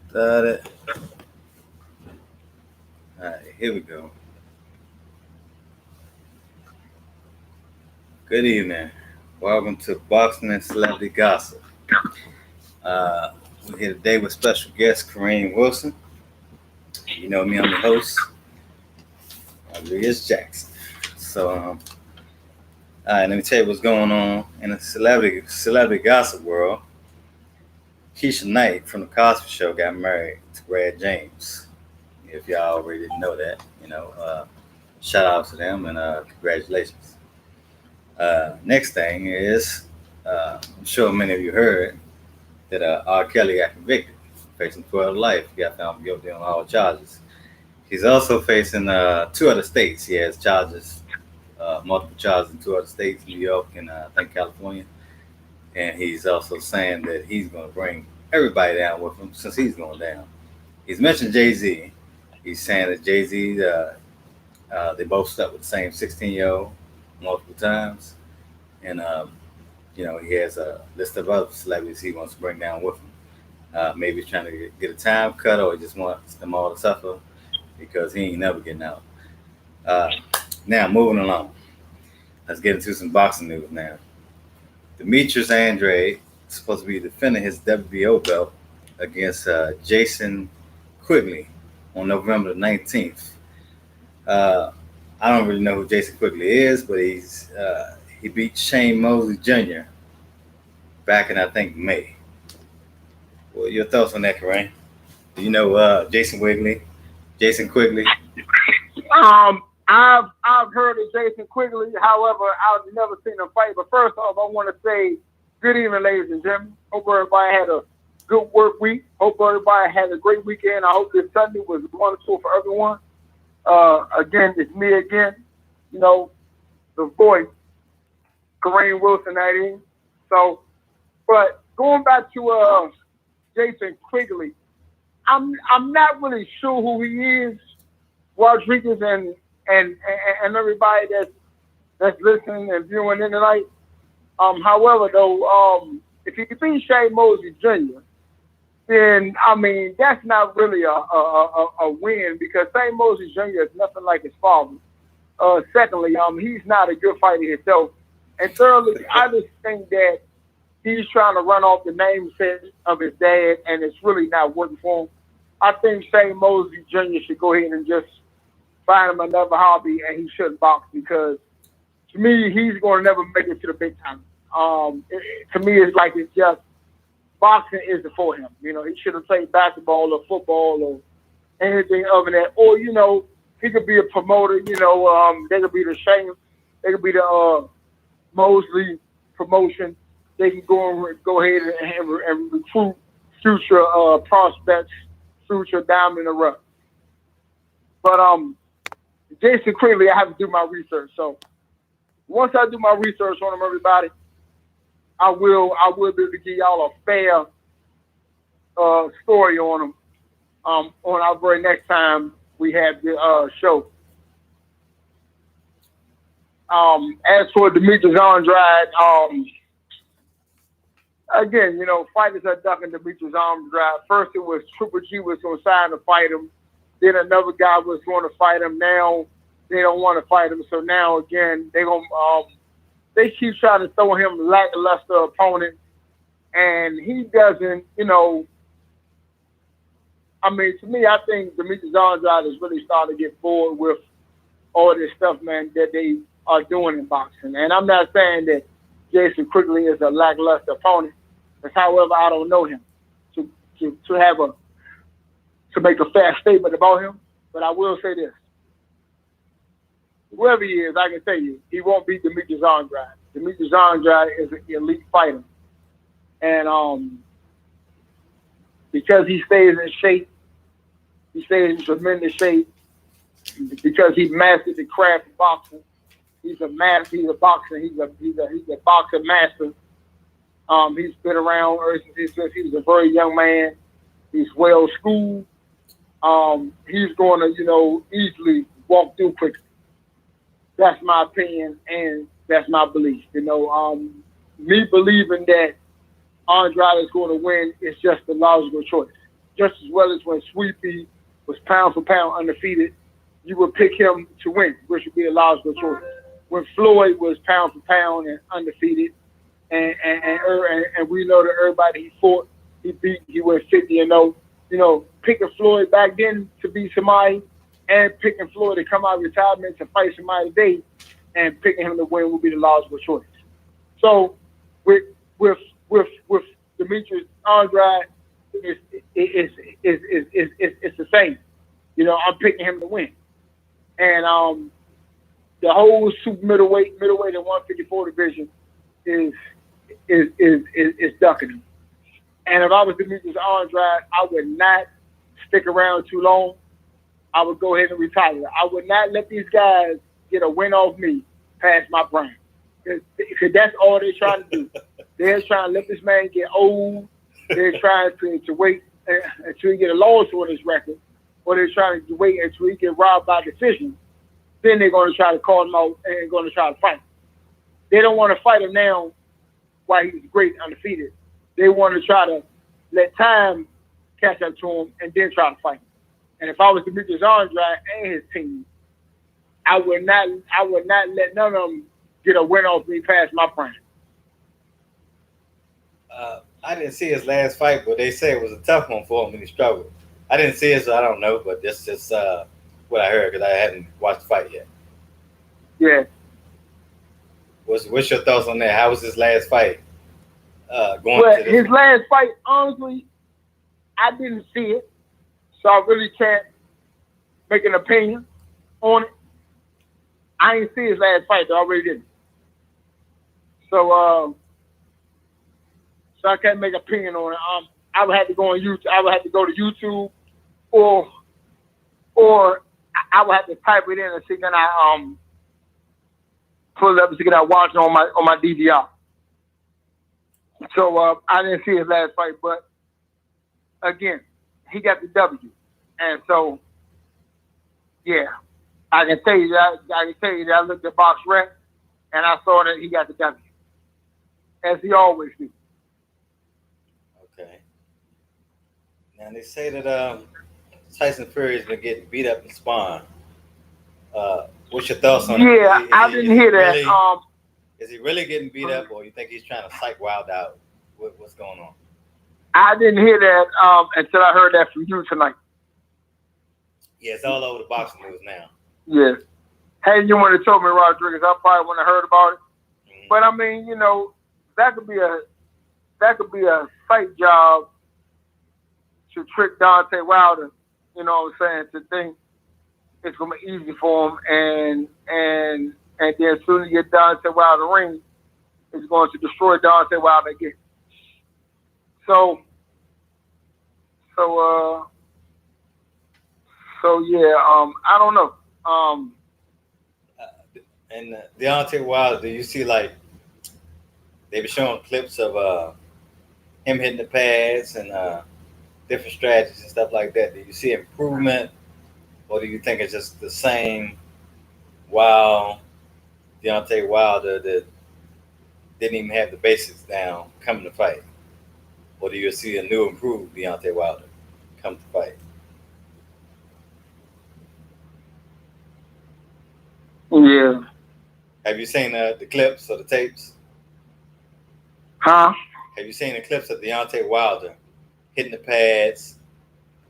Started. All right, here we go. Good evening. Welcome to Boxing and Celebrity Gossip. Uh, we're here today with special guest Kareen Wilson. You know me, I'm the host. Demetrius Jackson. All right, let me tell you what's going on in the celebrity gossip world. Keisha Knight from the Cosby Show got married to Brad James. If y'all already didn't know that, shout out to them and congratulations. Next thing is, I'm sure many of you heard that R. Kelly got convicted, facing 12 to life. He got found guilty on all charges. He's also facing two other states. He has charges, multiple charges in two other states, New York and I think California. And he's also saying that he's going to bring everybody down with him since he's going down. He's mentioned Jay-Z. He's saying that Jay-Z, they both slept with the same 16-year-old multiple times. And, he has a list of other celebrities he wants to bring down with him. Maybe he's trying to get a time cut or he just wants them all to suffer because he ain't never getting out. Now, moving along. Let's get into some boxing news now. Demetrius Andrade is supposed to be defending his WBO belt against Jason Quigley on November the 19th. I don't really know who Jason Quigley is, but he beat Shane Mosley Jr. back in, I think, May. Well, your thoughts on that, Kareen? Do you know Jason Quigley? I've heard of Jason Quigley. However, I've never seen him fight. But first off, I want to say good evening, ladies and gentlemen. Hope everybody had a good work week. Hope everybody had a great weekend. I hope this Sunday was wonderful for everyone. Again, it's me again. The voice, Kareen Wilson, that is. So, but going back to Jason Quigley, I'm not really sure who he is. Rodriguez and everybody that's listening and viewing in tonight. However, though, if you beat Shane Mosley Jr., then I mean that's not really a win because Shane Mosley Jr. is nothing like his father. Secondly, he's not a good fighter himself, and thirdly, I just think that he's trying to run off the namesake of his dad, and it's really not working for him. I think Shane Mosley Jr. should go ahead and just find him another hobby, and he shouldn't box because, to me, he's going to never make it to the big time. To me, it's like it's just boxing isn't for him. He should have played basketball or football or anything other than that. Or he could be a promoter. They could be the Shane, they could be the Mosley promotion. They can go ahead and recruit future prospects, future diamond in the rough. But Jason Quigley, I have to do my research. So once I do my research on him, everybody, I will be able to give y'all a fair story on him on our very next time we have the show. As for Demetrius Andrade, again, fighters are ducking Demetrius Andrade. First, it was Triple G was going to sign to fight him. Then another guy was going to fight him. Now they don't want to fight him. So now again, they keep trying to throw him lackluster opponent, and he doesn't. To me, I think Demetrius Andrade is really starting to get bored with all this stuff, man, that they are doing in boxing. And I'm not saying that Jason Quigley is a lackluster opponent. But however, I don't know him to make a fair statement about him. But I will say this. Whoever he is, I can tell you, he won't beat Demetrius Andrade. Demetrius Andrade is an elite fighter. And because he stays in shape, he stays in tremendous shape, because he mastered the craft of boxing. He's a master, he's a boxer, he's a boxing master. He's been around since he was a very young man. He's well schooled. He's going to, easily walk through quickly. That's my opinion, and that's my belief. Me believing that Andrade is going to win is just the logical choice. Just as well as when Sweepy was pound for pound undefeated, you would pick him to win, which would be a logical choice. When Floyd was pound for pound and undefeated, and we know that everybody he fought, he beat, he went 50-0. Picking Floyd back then to beat somebody, and picking Floyd to come out of retirement to fight somebody today, and picking him to win would be the logical choice. So with Demetrius Andrade, it's the same. I'm picking him to win, and the whole super middleweight and 154 division is ducking him. And if I was Demetrius Andrade, I would not stick around too long. I would go ahead and retire. I would not let these guys get a win off me past my prime. Because that's all they're trying to do. They're trying to let this man get old. They're trying to wait until he get a loss on his record. Or they're trying to wait until he get robbed by decision. Then they're going to try to call him out and going to try to fight him. They don't want to fight him now while he's great undefeated. They want to try to let time catch up to him and then try to fight him. And if I was Demetrius Andrade and his team, I would not let none of them get a win off me past my prime. I didn't see his last fight, but they say it was a tough one for him when he struggled. I didn't see it, so I don't know, but that's just what I heard because I hadn't watched the fight yet. Yeah. What's your thoughts on that? How was his last fight? His last fight, honestly, I didn't see it, so I really can't make an opinion on it. I didn't see his last fight, though. I really didn't. So I can't make an opinion on it. I would have to go on YouTube. I would have to go to YouTube, or I would have to type it in and see can I pull it up and see can I watch it on my DVR. So I didn't see his last fight, but again, he got the W, and so yeah, I can tell you that I looked at Box Rec and I saw that he got the W, as he always do. Okay. Now they say that Tyson Fury has been getting beat up in Spawn. What's your thoughts on it? Yeah, I didn't hear that. Really, is he really getting beat up, or you think he's trying to psych Wild out? What's going on? I didn't hear that until I heard that from you tonight. Yeah, it's all over the boxing news now. Yeah. Had you would have told me, Rodriguez, I probably wouldn't have heard about it. Mm-hmm. But I mean, that could be a sight job to trick Deontay Wilder. You know what I'm saying? To think it's gonna be easy for him, and then as soon as you get Deontay Wilder ring, it's going to destroy Deontay Wilder again. So yeah, I don't know. And Deontay Wilder, do you see like they've been showing clips of him hitting the pads and different strategies and stuff like that? Do you see improvement, or do you think it's just the same? While Deontay Wilder that didn't even have the basics down coming to fight, or do you see a new improved Deontay Wilder come to fight? Yeah. Have you seen the clips or the tapes? Huh? Have you seen the clips of Deontay Wilder hitting the pads,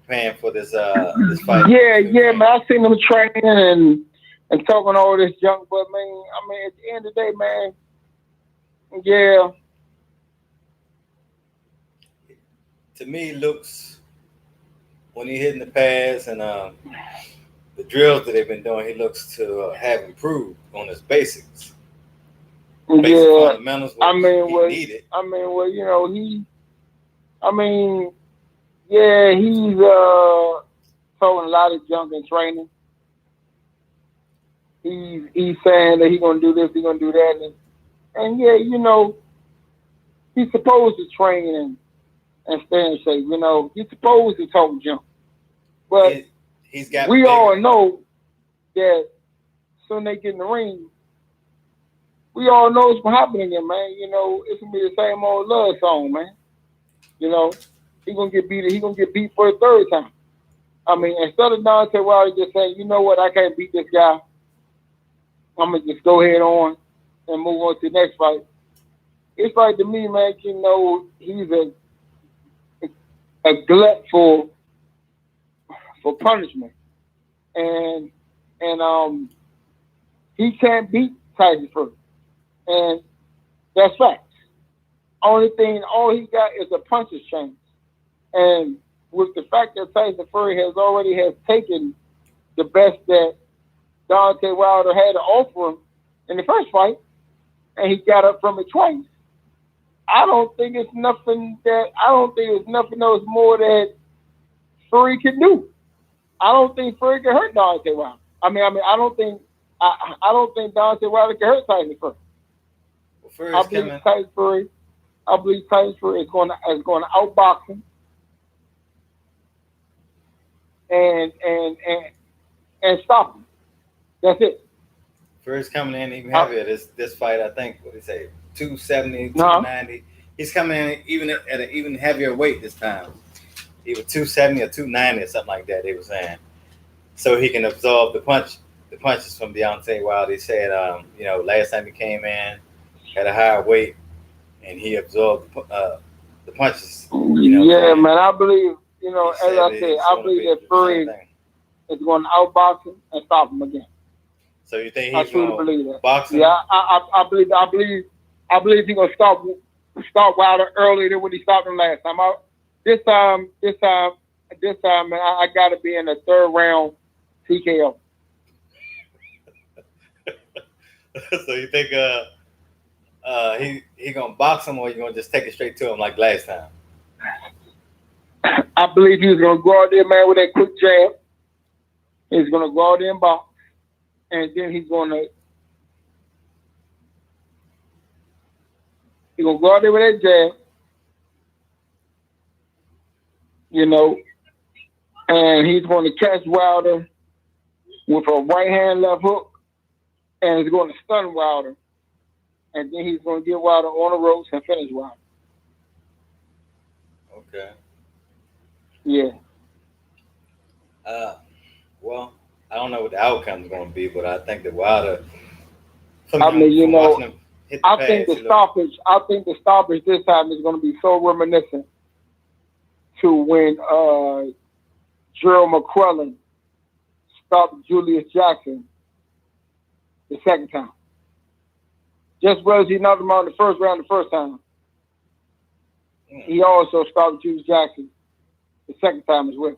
preparing for this fight? Yeah, man. I've seen him training and talking all this junk, but man, at the end of the day, man, yeah. To me, looks when he hitting the pads and the drills that they've been doing, he looks to have improved on his basics. Basic fundamentals. He needed. He's talking a lot of junk in training. He's saying that he's gonna do this, he's gonna do that, and yeah, he's supposed to train and stay in shape. He's supposed to talk junk, but he's got. We all know that soon they get in the ring, we all know what's gonna happen again, man. You know, it's gonna be the same old love song, man. You know, he gonna get beat. He gonna get beat for the third time. I mean, instead of Deontay Wilder just saying, you know what, I can't beat this guy, I'm gonna just go ahead on and move on to the next fight. It's like to me, man. You know, he's a glut for punishment, and he can't beat Tyson Fury, and that's facts. All he got is a puncher's chance. And with the fact that Tyson Fury has taken the best that Deontay Wilder had to offer him in the first fight, and he got up from it twice, I don't think it's nothing else more that Fury can do. I don't think Fury can hurt Deontay Wilder. I don't think Deontay Wilder can hurt Tyson Fury. Well, I believe Tyson Fury is going to outbox him and stop him. That's it. Fury's coming in even heavier this fight. I think what they say 270, 290. He's coming in even at an even heavier weight this time. Either 270 or 290 or something like that. They were saying, so he can absorb the punches from Deontay Wilder. They said, last time he came in had a higher weight and he absorbed the punches. Man, I believe. As I said, I believe that Fury is going to outbox him and stop him again. So you think he's going to box him? Yeah, I believe he's going to stop Wilder earlier than when he stopped him last time. This time, man, I got to be in the third round TKO. So you think he gonna box him, or you gonna just take it straight to him like last time? I believe he's gonna go out there, man, with that quick jab. He's gonna go out there and box, and then he's gonna go out there with that jab, and he's going to catch Wilder with a right hand left hook, and he's going to stun Wilder, and then he's going to get Wilder on the ropes and finish Wilder. Okay. Yeah. Well, I don't know what the outcome is going to be, but I think that Wilder. I think the stoppage this time is going to be so reminiscent to when Gerald McGregor stopped Julius Jackson the second time. Just as he knocked him out in the first round the first time, he also stopped Julius Jackson the second time as well.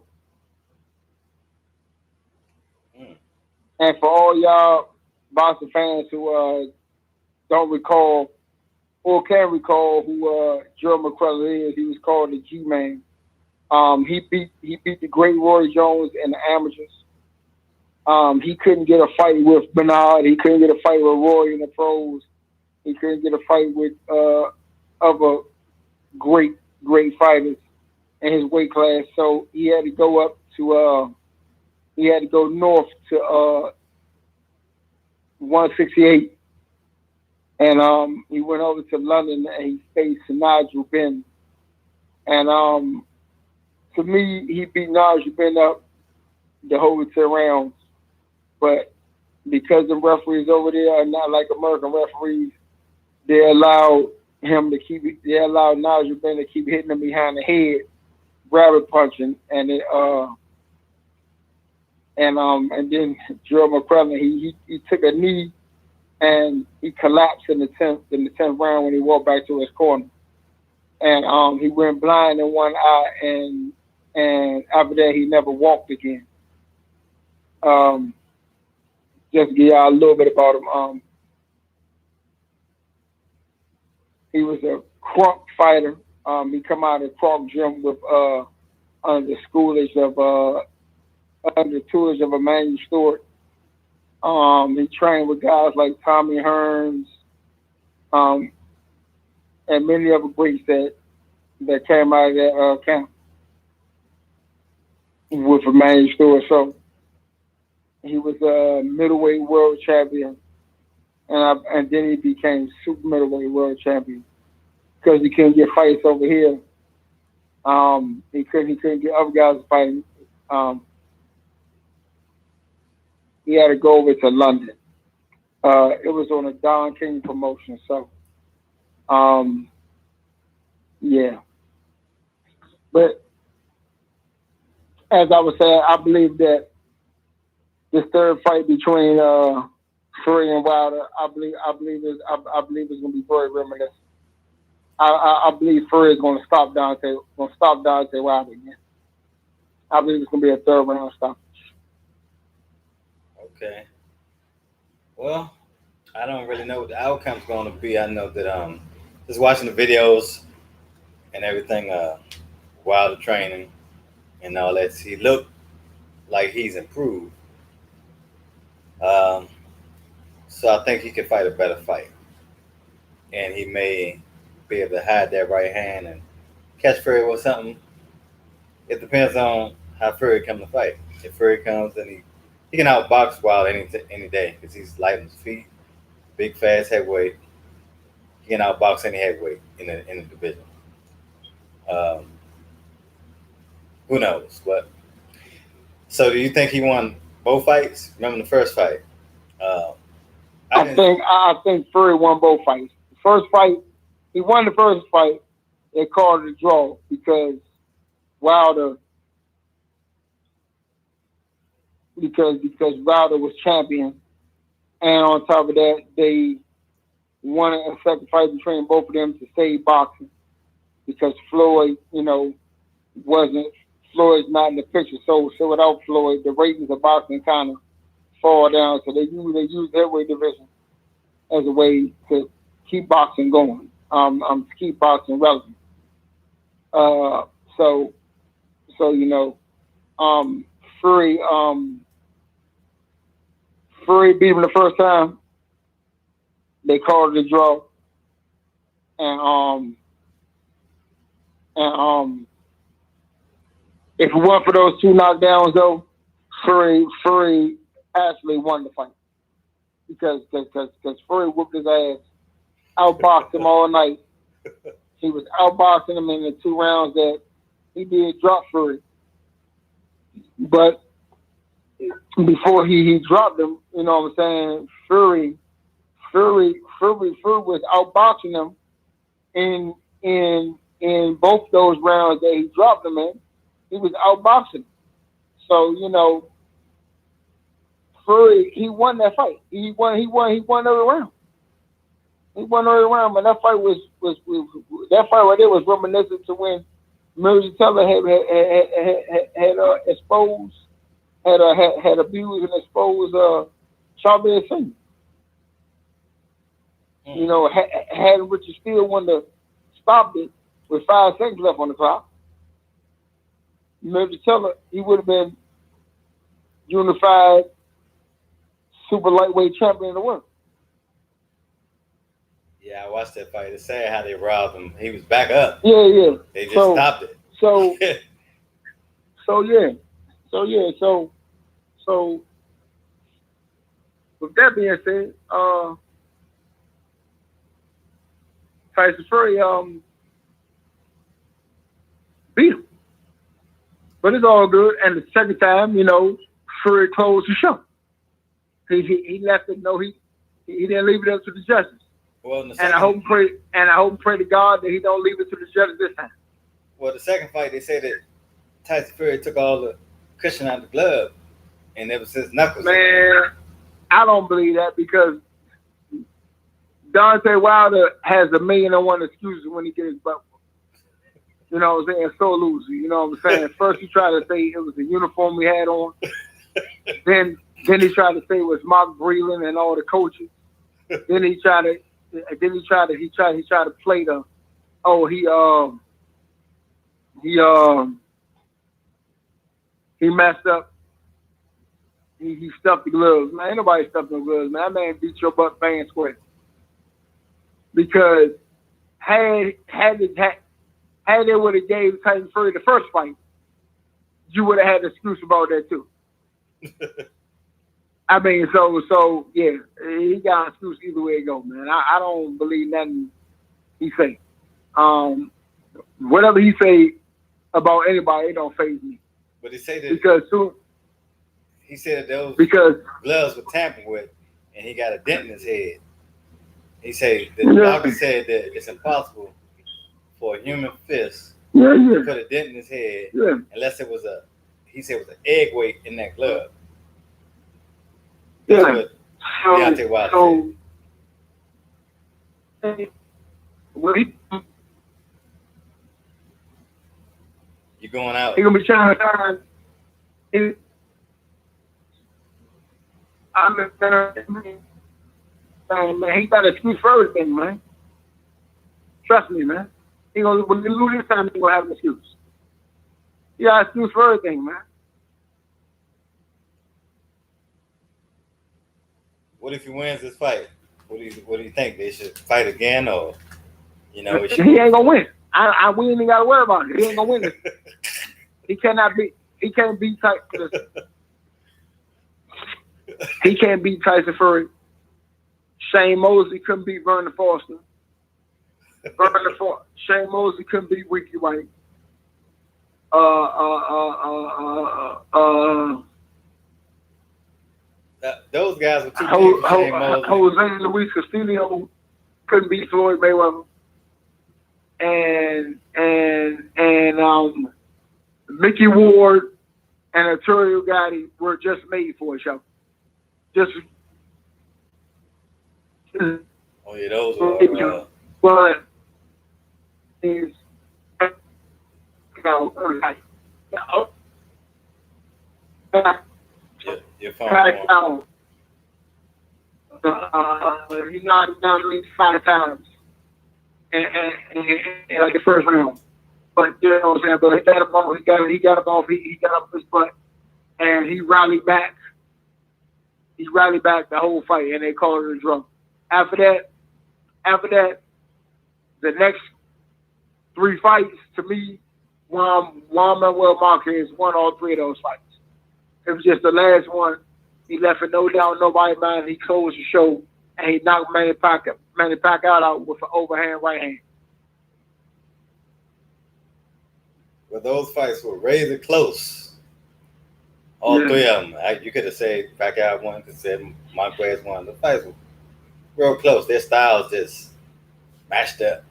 And for all y'all boxing fans who don't recall or can recall who Gerald McGregor is, he was called the G-Man. He beat the great Roy Jones in the amateurs. He couldn't get a fight with Bernard. He couldn't get a fight with Roy in the pros. He couldn't get a fight with other great fighters in his weight class. So he had to go up to he had to go north to 168, and he went over to London and he faced Nigel Benn. And to me, he beat Nigel Benn up the whole 10 rounds. But because the referees over there are not like American referees, they allowed Nigel Benn to keep hitting him behind the head, rabbit punching, and then Gerald McGregor, he took a knee and he collapsed in the 10th round when he walked back to his corner. And he went blind in one eye, and after that he never walked again. Just to give y'all a little bit about him. He was a crunk fighter. He come out of the crunk gym with under the tutelage of Emmanuel Stewart. He trained with guys like Tommy Hearns, and many other greats that came out of that camp with Emmanuel Stewart. So He was a middleweight world champion, and then he became super middleweight world champion because he couldn't get fights over here. He couldn't get other guys fighting. He had to go over to London. It was on a Don King promotion. So, yeah. But as I was saying, I believe that this third fight between Fury and Wilder, I believe it's gonna be very reminiscent. I believe Fury is gonna stop Deontay Wilder again. I believe it's gonna be a third round stoppage. Okay. Well, I don't really know what the outcome's going to be. I know that just watching the videos and everything, Wilder training and all that, he looked like he's improved. Um, so I think he could fight a better fight, and he may be able to hide that right hand and catch Fury with something. It depends on how Fury comes to fight. If Fury comes, then he can outbox Wilder any day because he's light on his feet, big fast heavyweight. He can outbox any heavyweight in the division. Um, who knows? But so, do you think he won both fights? Remember the first fight? Uh, I think Fury won both fights. The first fight, he won the first fight. They called it a draw because Wilder Wilder was champion, and on top of that, they won a second fight between both of them to save boxing because Floyd's not in the picture. So without Floyd, the ratings of boxing kind of fall down. So they use the heavyweight division as a way to keep boxing going, to keep boxing relevant. So Fury beat him the first time. They called it a draw, and if it weren't for those two knockdowns, though, Fury actually won the fight because Fury whooped his ass, outboxed him all night. He was outboxing him in the 2 rounds that he did drop Fury, but before he dropped him, you know what I'm saying? Fury was outboxing him in both those rounds that he dropped him in. He was outboxing. So, Fury, he won that fight. He won every round. He won every round, but that fight right there was reminiscent to when Mildred Teller had abused and exposed Charlie Singh. Had Richard Steele wanted to stop it with 5 seconds left on the clock, Mildred Teller, he would have been unified super lightweight champion of the world. Yeah, I watched that fight. It's sad how they robbed him. He was back up. Yeah. They just stopped it. So with that being said, Tyson Fury beat him. But it's all good. And the second time, Fury closed the show. He left it. No, he didn't leave it up to the judges. Well, I hope and pray to God that he don't leave it to the judges this time. Well, the second fight, they said that Tyson Fury took all the cushion out of the glove, and ever since knuckles. Man, I don't believe that because Deontay Wilder has 1,000,001 excuses when he gets his butt. You know what I'm saying? So loser. You know what I'm saying? First he tried to say it was the uniform we had on. Then he tried to say it was Mark Breland and all the coaches. Then he tried to play the he messed up. He stuffed the gloves. Man, ain't nobody stuffed no gloves, man. That man beat your butt fair and square. Because had they would have gave Tyson Fury the first fight, you would have had an excuse about that too. I mean, so yeah, he got an excuse either way it go, man. I don't believe nothing he say. Whatever he say about anybody, it don't faze me. But he said that Because he said that those because gloves were tampered with, and he got a dent in his head. He said the yeah, doctor said that it's impossible for a human fist yeah, to put a dent in his head yeah. unless it was he said it was an egg weight in that glove. That's Yeah. what Deontay Wilder said. What You're going out. he gonna be trying to find. Man, he got an excuse for everything, man. Trust me, man. When he lose this time, he gonna have an excuse. He got an excuse for everything, man. What if he wins this fight? What do you think? They should fight again, or He ain't gonna win. We ain't even gotta worry about it. He ain't gonna win this. He can't beat Tyson. He can't beat Tyson Fury. Shane Mosley couldn't beat Vernon Foster. Shane Mosley couldn't beat Ricky White. Those guys were too big for Shane Mosley. Jose Luis Castillo couldn't beat Floyd Mayweather. And Mickey Ward and Arturo Gatti were just made for each other. Oh yeah, those were. But is your phone. He knocked down at least 5 times, and like the first round. But you know what I'm saying. But he got him off. He got him off. He got up his butt, and he rallied back. He rallied back the whole fight, and they called it a draw. After that, the next 3 fights, to me, Juan Manuel Marquez won all 3 of those fights. It was just the last one. He left it no doubt, nobody mind. He closed the show, and he knocked Manny Pacquiao out with an overhand right hand. Well, those fights were razor close. All 3 of them. You could have said Pacquiao won, could have said Marquez won. The fights were real close. Their styles just matched up.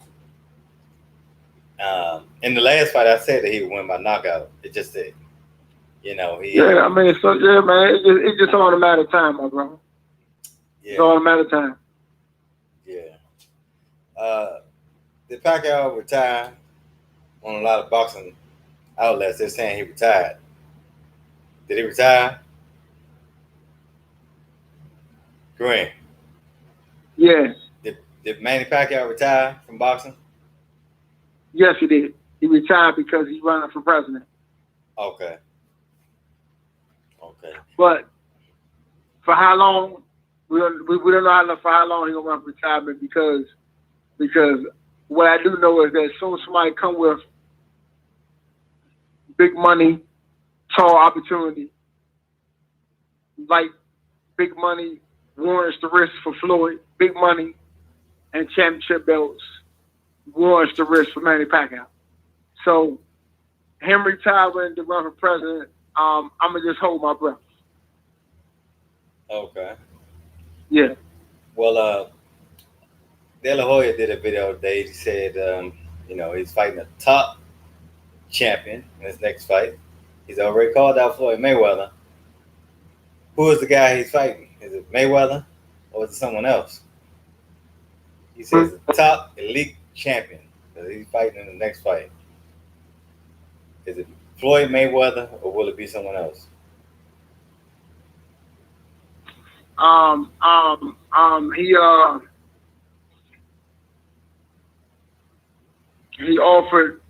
In the last fight, I said that he would win by knockout. It just did. You know, I mean, so yeah, man. It's just all a matter of time, my brother. Yeah. It's all a matter of time. Yeah. Did Pacquiao retire? On a lot of boxing outlets, they're saying he retired. Did he retire? Kareen. Yes. Did Manny Pacquiao retire from boxing? Yes, he did. He retired because he's running for president. Okay. But for how long? We don't know for how long he's gonna run for retirement because what I do know is that as soon as somebody come with big money, tall opportunity, like big money warrants the risk for Floyd, big money and championship belts warrants the risk for Manny Pacquiao. So him retiring to run for president, I'm gonna just hold my breath. Okay. Yeah. Well, De La Hoya did a video today. He said, he's fighting a top champion in his next fight. He's already called out Floyd Mayweather. Who is the guy he's fighting? Is it Mayweather or is it someone else? He says the top elite champion that he's fighting in the next fight. Is it Floyd Mayweather or will it be someone else? He offered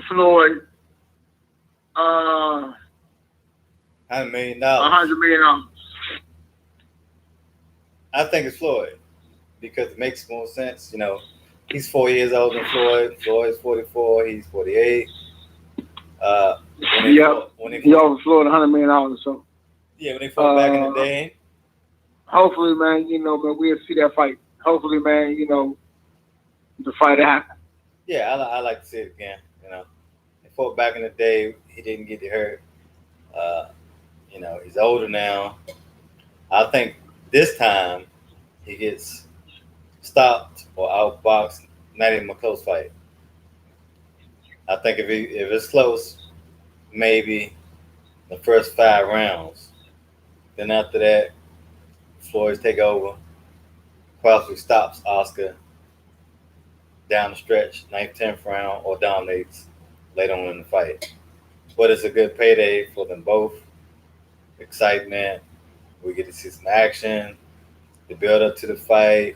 Floyd $100 million. $100 million. I think it's Floyd because it makes more sense. You know, he's 4 years older than Floyd. Floyd's 44. He's 48. He offered Floyd $100 million or so. Yeah, when they fought back in the day. Hopefully, man, man, we'll see that fight. Hopefully, man, the fight happen. Yeah, I like to see it again. They fought back in the day. He didn't get hurt. Uh, he's older now. I think this time he gets stopped or outboxed. Not even a close fight. I think if it's close, maybe the first 5 rounds. Then after that, Floyd take over. Crawford stops Oscar down the stretch, ninth, 10th round, or dominates later on in the fight. But it's a good payday for them both. Excitement. We get to see some action. The build up to the fight.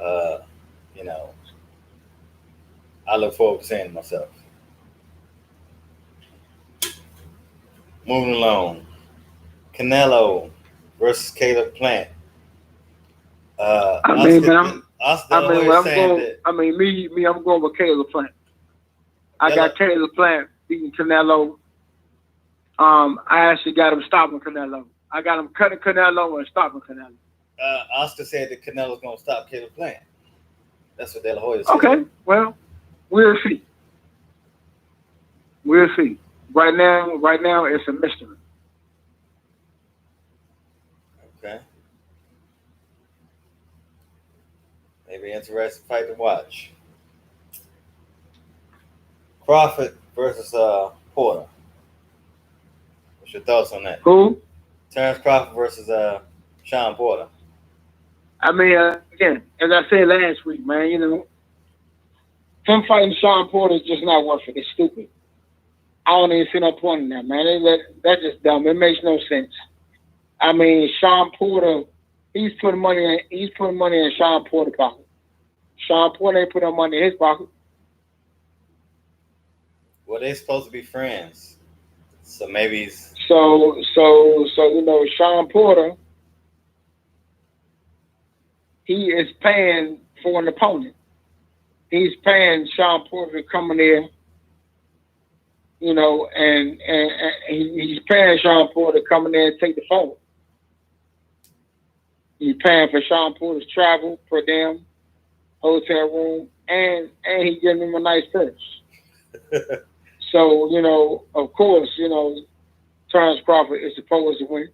Uh, you know, I look forward to seeing it myself. Moving along. Canelo versus Caleb Plant. I mean, Oscar, man, Oscar I mean, always I'm saying going. that. I mean, me, I'm going with Caleb Plant. I got Caleb Plant beating Canelo. I actually got him stopping Canelo. I got him cutting Canelo and stopping Canelo. Oscar said that Canelo's going to stop Caleb Plant. That's what De La Hoya said. Okay, well, we'll see. We'll see. Right now, it's a mystery. Okay. Maybe interesting fight to watch. Crawford versus Porter. What's your thoughts on that? Who? Terrence Crawford versus Sean Porter. I mean, again, as I said last week, man, him fighting Sean Porter is just not worth it. It's stupid. I don't even see no point in that, man. That's just dumb. It makes no sense. I mean, Sean Porter, he's putting money in Sean Porter's pocket. Sean Porter ain't put no money in his pocket. Well, they're supposed to be friends, so maybe he's... So Sean Porter, he is paying for an opponent. He's paying Sean Porter to come in there, and he's paying Sean Porter to come in there and take the phone. He's paying for Sean Porter's travel per diem, hotel room, and he's giving him a nice purse. So, of course, Terrence Crawford is supposed to win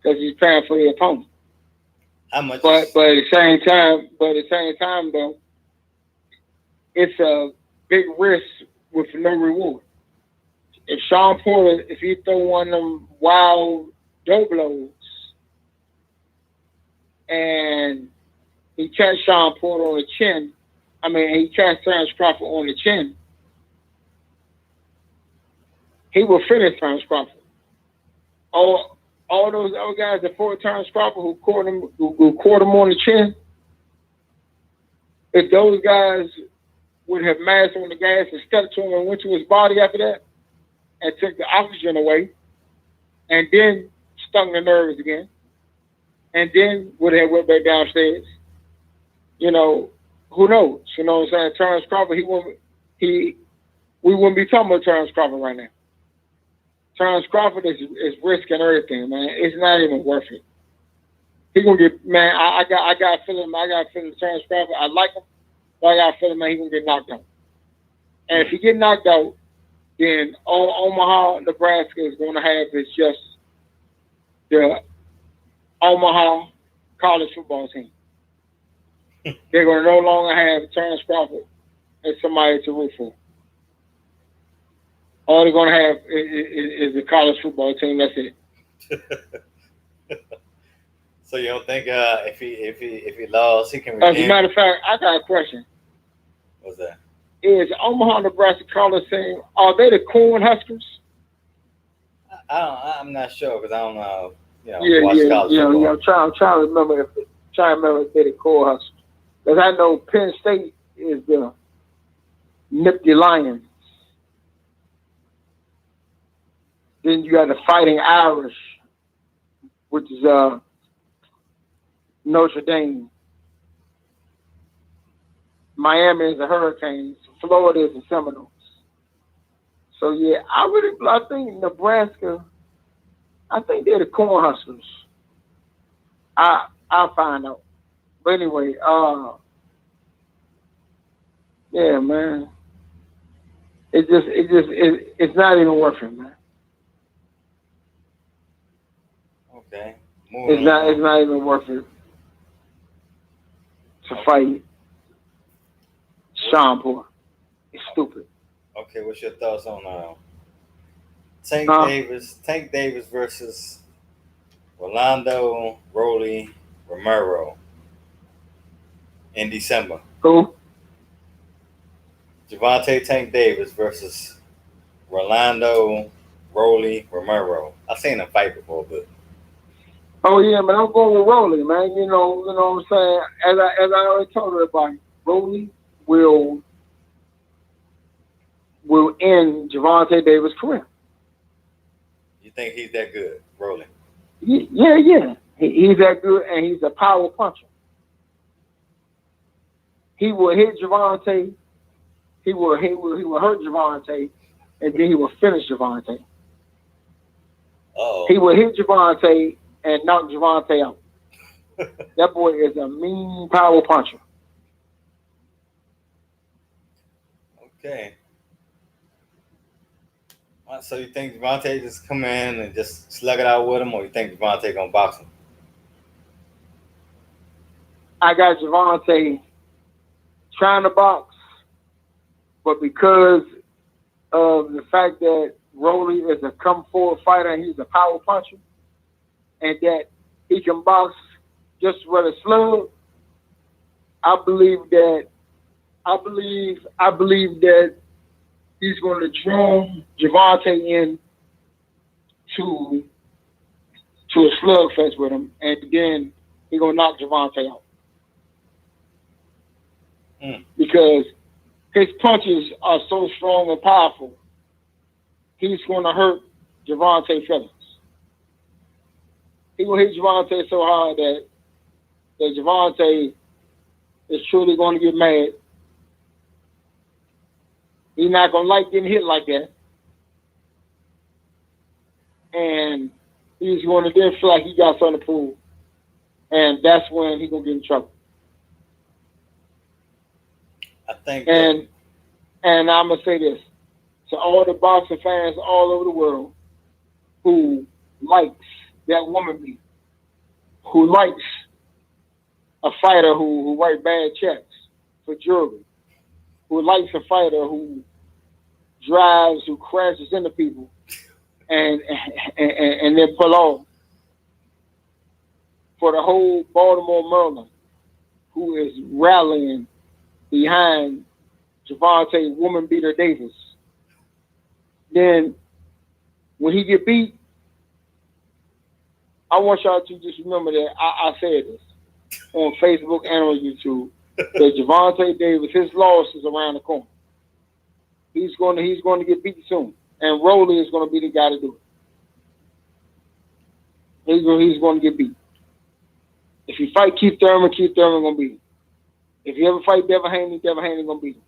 because he's paying for the opponent. How much? But at the same time, though, it's a big risk with no reward. If Sean Porter, if he throw one of them wild dope blows and he catch Sean Porter on the chin, he catch Terrence Crawford on the chin, he will finish Terrence Crawford. All those other guys that fought Terrence Crawford who caught him on the chin, if those guys would have masked on the gas and stepped to him and went to his body after that and took the oxygen away and then stung the nerves again and then would have went back downstairs, who knows? You know what I'm saying? Terrence Crawford, we wouldn't be talking about Terrence Crawford right now. Terrence Crawford is risking everything, man. It's not even worth it. He gonna get, man. I got a feeling Terrence Crawford. I like him, but I got a feeling, man, he gonna get knocked out. And if he get knocked out, then Omaha, Nebraska is gonna have just the Omaha college football team. They're gonna no longer have Terrence Crawford as somebody to root for. All they're gonna have is the college football team. That's it. So you don't think if he lost, he can redeem? As a matter of fact, I got a question. What's that? Is Omaha, Nebraska college team, are they the Corn Huskers? I'm not sure because I don't know. Watch college football. I'm trying to remember if they're the Corn Huskers. Because I know Penn State is the Nittany Lions. Then you got the Fighting Irish, which is Notre Dame. Miami is the Hurricanes. Florida is the Seminoles. So yeah, I think Nebraska I think they're the corn hustlers. I'll find out. But anyway, yeah, man. It's not even worth it, man. Okay. Moving It's along. not even worth it to fight What, Sean Paul. It's stupid. okay, what's your thoughts on Tank Huh? Davis? Tank Davis versus Rolando Rolly Romero in December. Who? Javante Tank Davis versus Rolando Rolly Romero. I've seen them fight before, but Oh yeah, man. I'm going with Rolly, man. You know what I'm saying. As I already told everybody, Rolly will will end Javante Davis' career. you think he's that good, Rolly? Yeah, yeah. He's that good, and he's a power puncher. He will hit Javante. He will hurt Javante, and then he will finish Javante. Oh, He will hit Javante and knock Javante out. That boy is a mean power puncher. okay. So you think Javante just come in and just slug it out with him, or you think Javante gonna box him? I got Javante trying to box, but because of the fact that Rolly is a come forward fighter and he's a power puncher, and that he can box just with a slug, I believe that I believe that he's going to draw Javante in to to a slugfest with him, and then he's gonna knock Javante out Hmm. because his punches are so strong and powerful. He's going to hurt Javante feelings. He will hit Javante so hard that Javante is truly going to get mad. He's not going to like getting hit like that, and he's going to then feel like he got something to prove, and that's when he's going to get in trouble. I think that. And and I'm gonna say this to all the boxing fans all over the world who likes that woman beat, who likes a fighter who write bad checks for jewelry, who likes a fighter who drives, who crashes into people and and then pull off, for the whole Baltimore Maryland who is rallying behind Javante Woman Beater Davis. Then when he get beat, I want y'all to just remember that I said this on Facebook and on YouTube that Javante Davis, his loss is around the corner. He's going to get beat soon, and Rolly is going to be the guy to do it. He's going to get beat. If you fight Keith Thurman going to beat him. If you ever fight Devin Haney going to beat him.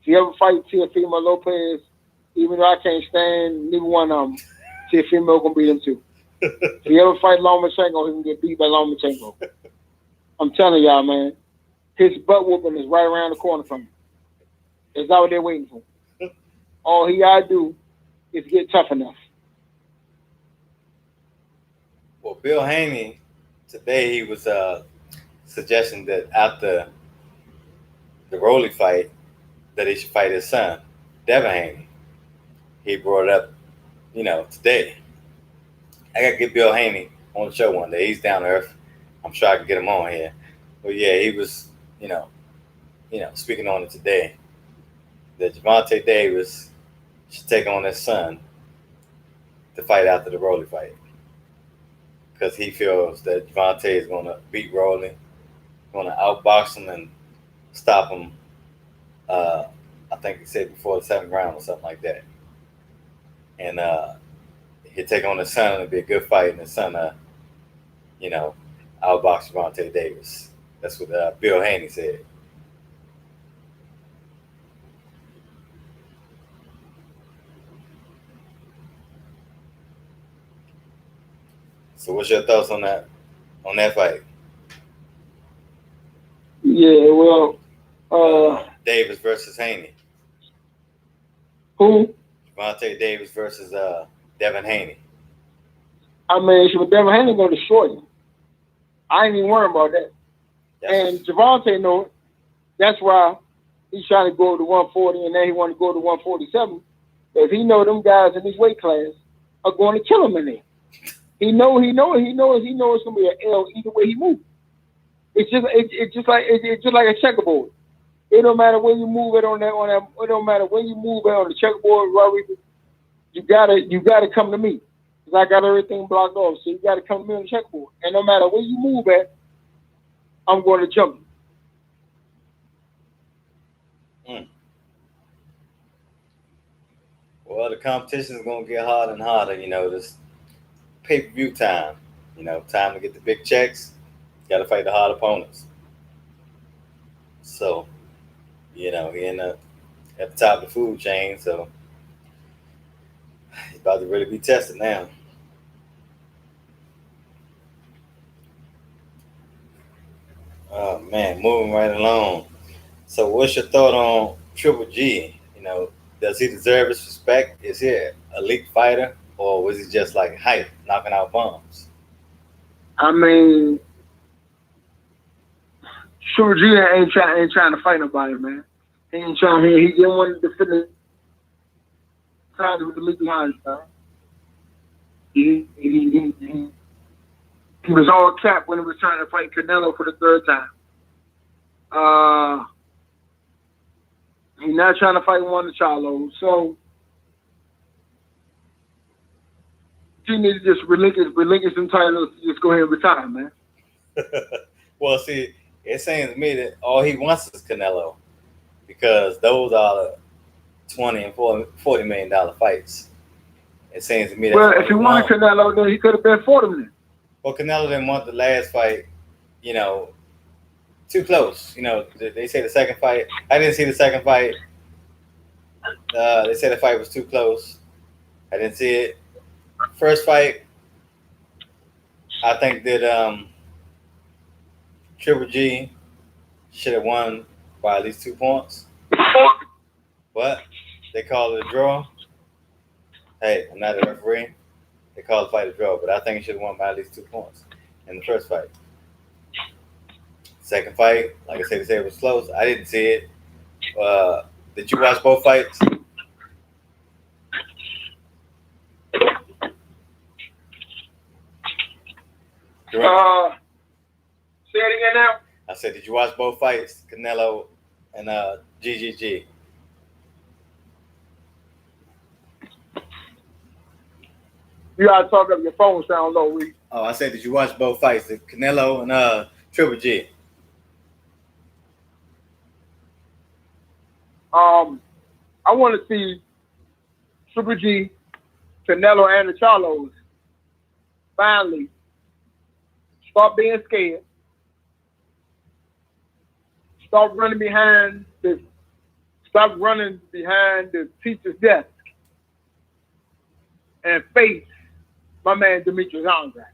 If you ever fight Teofimo Lopez, even though I can't stand neither one of them, Teofimo going to beat him too. If you ever fight Lomachenko, he can get beat by Lomachenko. I'm telling y'all, man, his butt whooping is right around the corner from him. It's not what they're waiting for. All he gotta do is get tough enough. Well, Bill Haney today he was suggesting that after the Rolly fight that he should fight his son, Devin Haney. He brought it up, today. I gotta get Bill Haney on the show one day. He's down to earth. I'm sure I can get him on here. But yeah, he was, speaking on it today. That Javante Davis should take on his son to fight after the Rolly fight. Because he feels that Javante is gonna beat Rolly, gonna outbox him and stop him. Uh, I think he said before the seventh round or something like that. And he'd take on his son and it'd be a good fight, and his son, you know, outbox Javante Davis. That's what Bill Haney said. So what's your thoughts on that fight? Yeah, well, Davis versus Haney. who? Javante Davis versus Devin Haney. I mean, if Devin Haney gonna destroy you. I ain't even worried about that. And Javante know it. That's why he's trying to go to 140, and then he want to go to 147. Because he know them guys in his weight class are going to kill him in there. He knows it's gonna be an L either way he moves. It's just like a checkerboard. It don't matter when you move it on that. It don't matter when you move it on the checkerboard, Rodriguez. You gotta come to me, because I got everything blocked off. So you gotta come to me on the checkerboard. And no matter where you move at, I'm going to jump you. Well, the competition is gonna get harder and harder. This pay-per-view time. Time to get the big checks. Got to fight the hard opponents. So, he at the top of the food chain. So he's about to really be tested now. Oh man, moving right along. So, what's your thought on Triple G? Does he deserve his respect? Is he an elite fighter, or was he just like hype, knocking out bombs? I mean, Triple G ain't trying to fight nobody, man. He ain't trying. He didn't want to defend the side with the league behind him. He was all capped when he was trying to fight Canelo for the third time. He's not trying to fight one of the Charlos. So he needs to just relinquish some titles to just go ahead and retire, man. Well, see, it seems to me that all he wants is Canelo, because those are the $20 and $40 million fights. It seems to me that. Well, if he wanted Canelo, then he could have been fought him then. Well, Canelo didn't want the last fight, too close. They say the second fight. I didn't see the second fight. They said the fight was too close. I didn't see it. First fight, I think that Triple G should have won by at least 2 points. But they called it a draw. Hey, I'm not a referee. They called the fight a draw, but I think he should have won by at least 2 points in the first fight. Second fight, like I said, they said it was close. I didn't see it. Did you watch both fights? Say it again now. I said, did you watch both fights, Canelo and GGG? You gotta talk up. Your phone sound low, Reed. Oh, I said, did you watch both fights, the Canelo and Triple G? I want to see Triple G, Canelo, and the Charlos finally stop being scared. Stop running behind the teacher's desk and face my man Demetrius Andrade.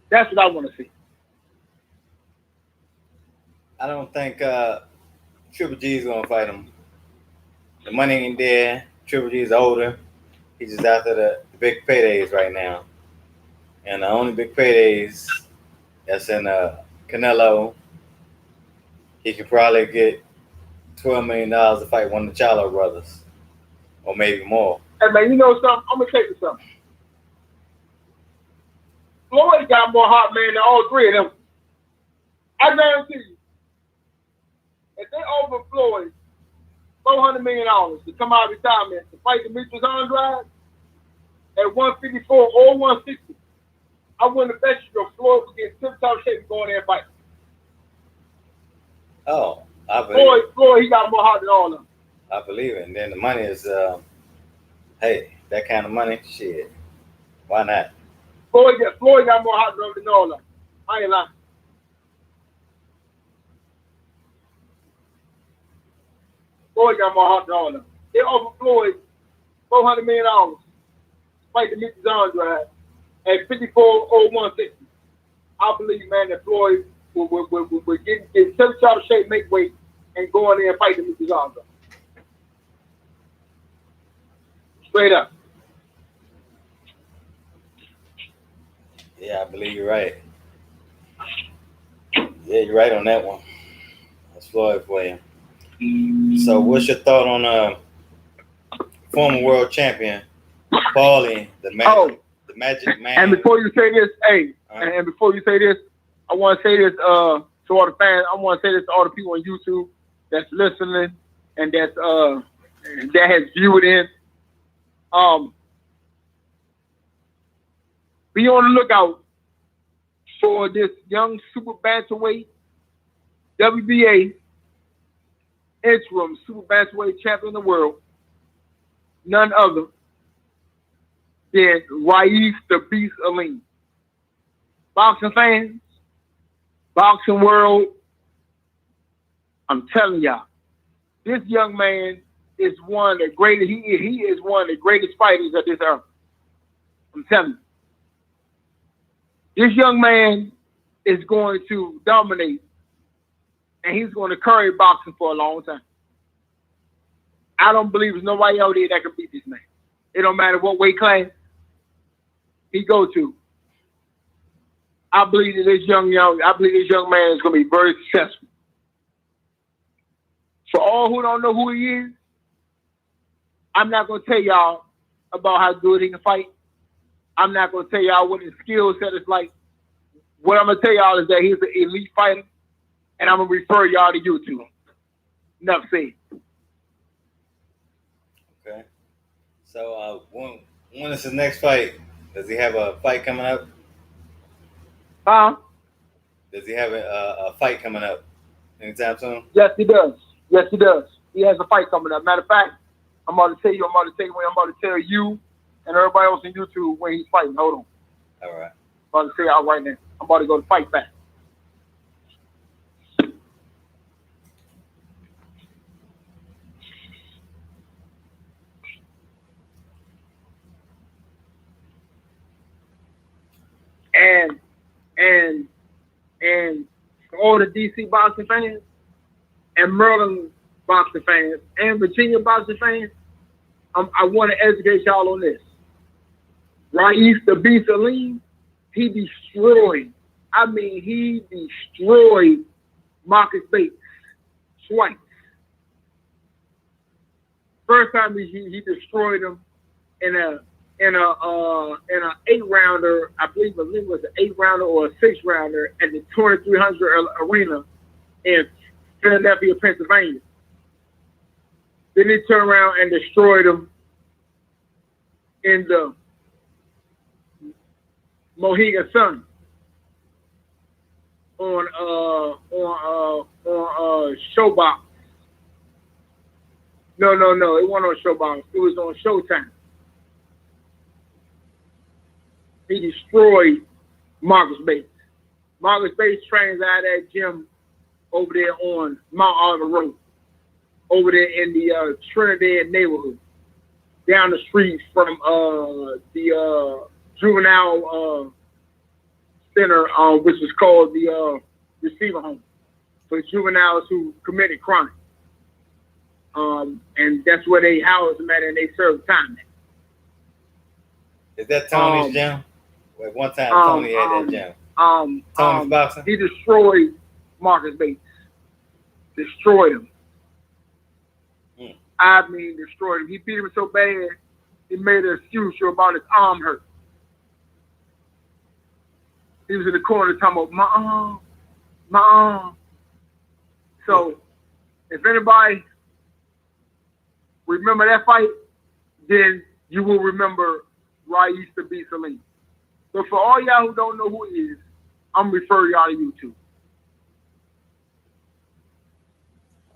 That's what I want to see. I don't think Triple G is going to fight him. The money ain't there. Triple G is older. He's just after the big paydays right now. And the only big paydays that's in Canelo, he could probably get $12 million to fight one of the Charlo brothers, or maybe more. Hey, man, you know something? I'm going to tell you something. Floyd got more heart, man, than all three of them. I guarantee you. If they offer Floyd $400 million to come out of retirement to fight Demetrius Andrade at 154 or 160, I wouldn't bet you Floyd would get tip-top shape and go in there and fight. Oh, I believe Floyd, he got more heart than all of them. I believe it. And then the money is, hey, that kind of money, shit, why not? Floyd got more heart than all of them. I ain't lying. Floyd got more heart than all of them. They offered Floyd $400 million to fight Demetrius Andrade at 54.01.60. I believe, man, that Floyd will get some sort of shape, make weight, and go in there and fight Demetrius Andrade. Straight up. Yeah, I believe you're right. Yeah, you're right on that one. That's Floyd for you. So, what's your thought on former world champion Paulie, the Magic Man? And before you say this, and before you say this, I want to say this to all the fans. I want to say this to all the people on YouTube that's listening and that has viewed in. Be on the lookout for this young super bantamweight WBA interim super bantamweight champion of the world, none other than Raif the Beast Aline. Boxing fans, boxing world, I'm telling y'all, this young man is one of the greatest. He is one of the greatest fighters of this earth. I'm telling you. This young man is going to dominate, and he's going to carry boxing for a long time. I don't believe there's nobody out there that can beat this man. It don't matter what weight class he go to. I believe this young man is going to be very successful. For all who don't know who he is, I'm not going to tell y'all about how good he can fight. I'm not going to tell y'all what his skill set is like. What I'm going to tell y'all is that he's an elite fighter, and I'm going to refer y'all to YouTube. Enough said. Okay. So when is his next fight? Does he have a fight coming up? Does he have a fight coming up anytime soon? Yes, he does. Yes, he does. He has a fight coming up. Matter of fact, I'm about to tell you and everybody else on YouTube when he's fighting. Hold on. All right. I'm about to say out right now. I'm about to go to Fight Back. And for all the DC boxing fans and Maryland boxing fans and Virginia boxing fans, I want to educate y'all on this. Raif the Beast Aline, he destroyed Marcus Bates twice. First time he destroyed him in a 8-rounder, I believe it was an 8-rounder or a 6-rounder at the 2300 arena in Philadelphia, Pennsylvania. Then he turned around and destroyed him in the Mohegan Sun on Showbox. No, it wasn't on Showbox. It was on Showtime. He destroyed Marcus Bates. Marcus Bates trains out of that gym over there on Mount Oliver Road, over there in the Trinidad neighborhood, down the street from the juvenile center, which is called the receiver home for juveniles who committed crime. And that's where they house them at, and they serve time at. Is that Tony's gym? Well, one time Tony had that gym. Tony's boxing? He destroyed Marcus Bates. Destroyed him. I mean, destroyed him. He beat him so bad, he made an excuse about his arm hurt. He was in the corner talking about, my arm. So, if anybody remember that fight, then you will remember Raif the Beast Aline. So for all y'all who don't know who he is, I'm referring y'all to YouTube.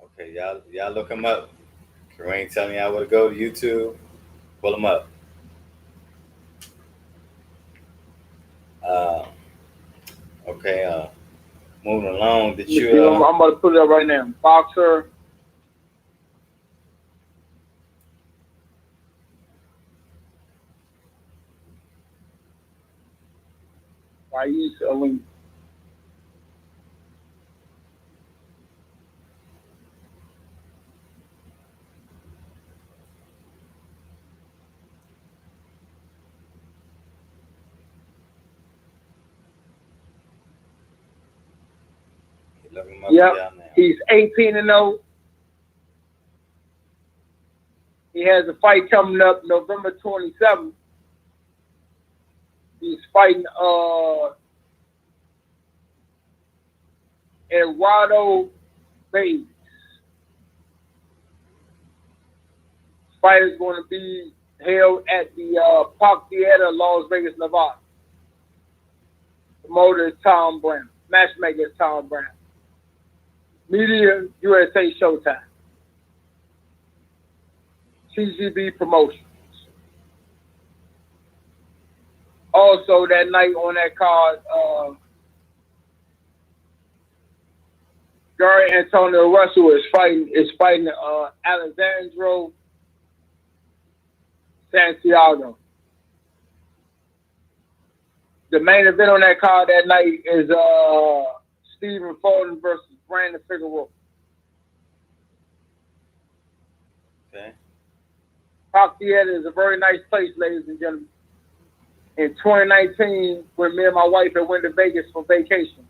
Okay, y'all look him up. Kareen telling y'all where to go to YouTube. Pull him up. Okay, moving along. Did you? I'm about to put it up right now. Boxer. Raees Salim. Yep, he's 18-0. He has a fight coming up November 27th. He's fighting Eduardo Bates. Fight is going to be held at the Park Theater, Las Vegas, Nevada. Promoter is Tom Brown. Matchmaker is Tom Brown. Media, USA Showtime. CGB Promotions. Also that night on that card, Gary Antonio Russell is fighting Alexandro Santiago. The main event on that card that night is Stephen Fulton versus Brandon Figueroa. Okay. Park Theater is a very nice place, ladies and gentlemen. In 2019, when me and my wife had went to Vegas for vacation,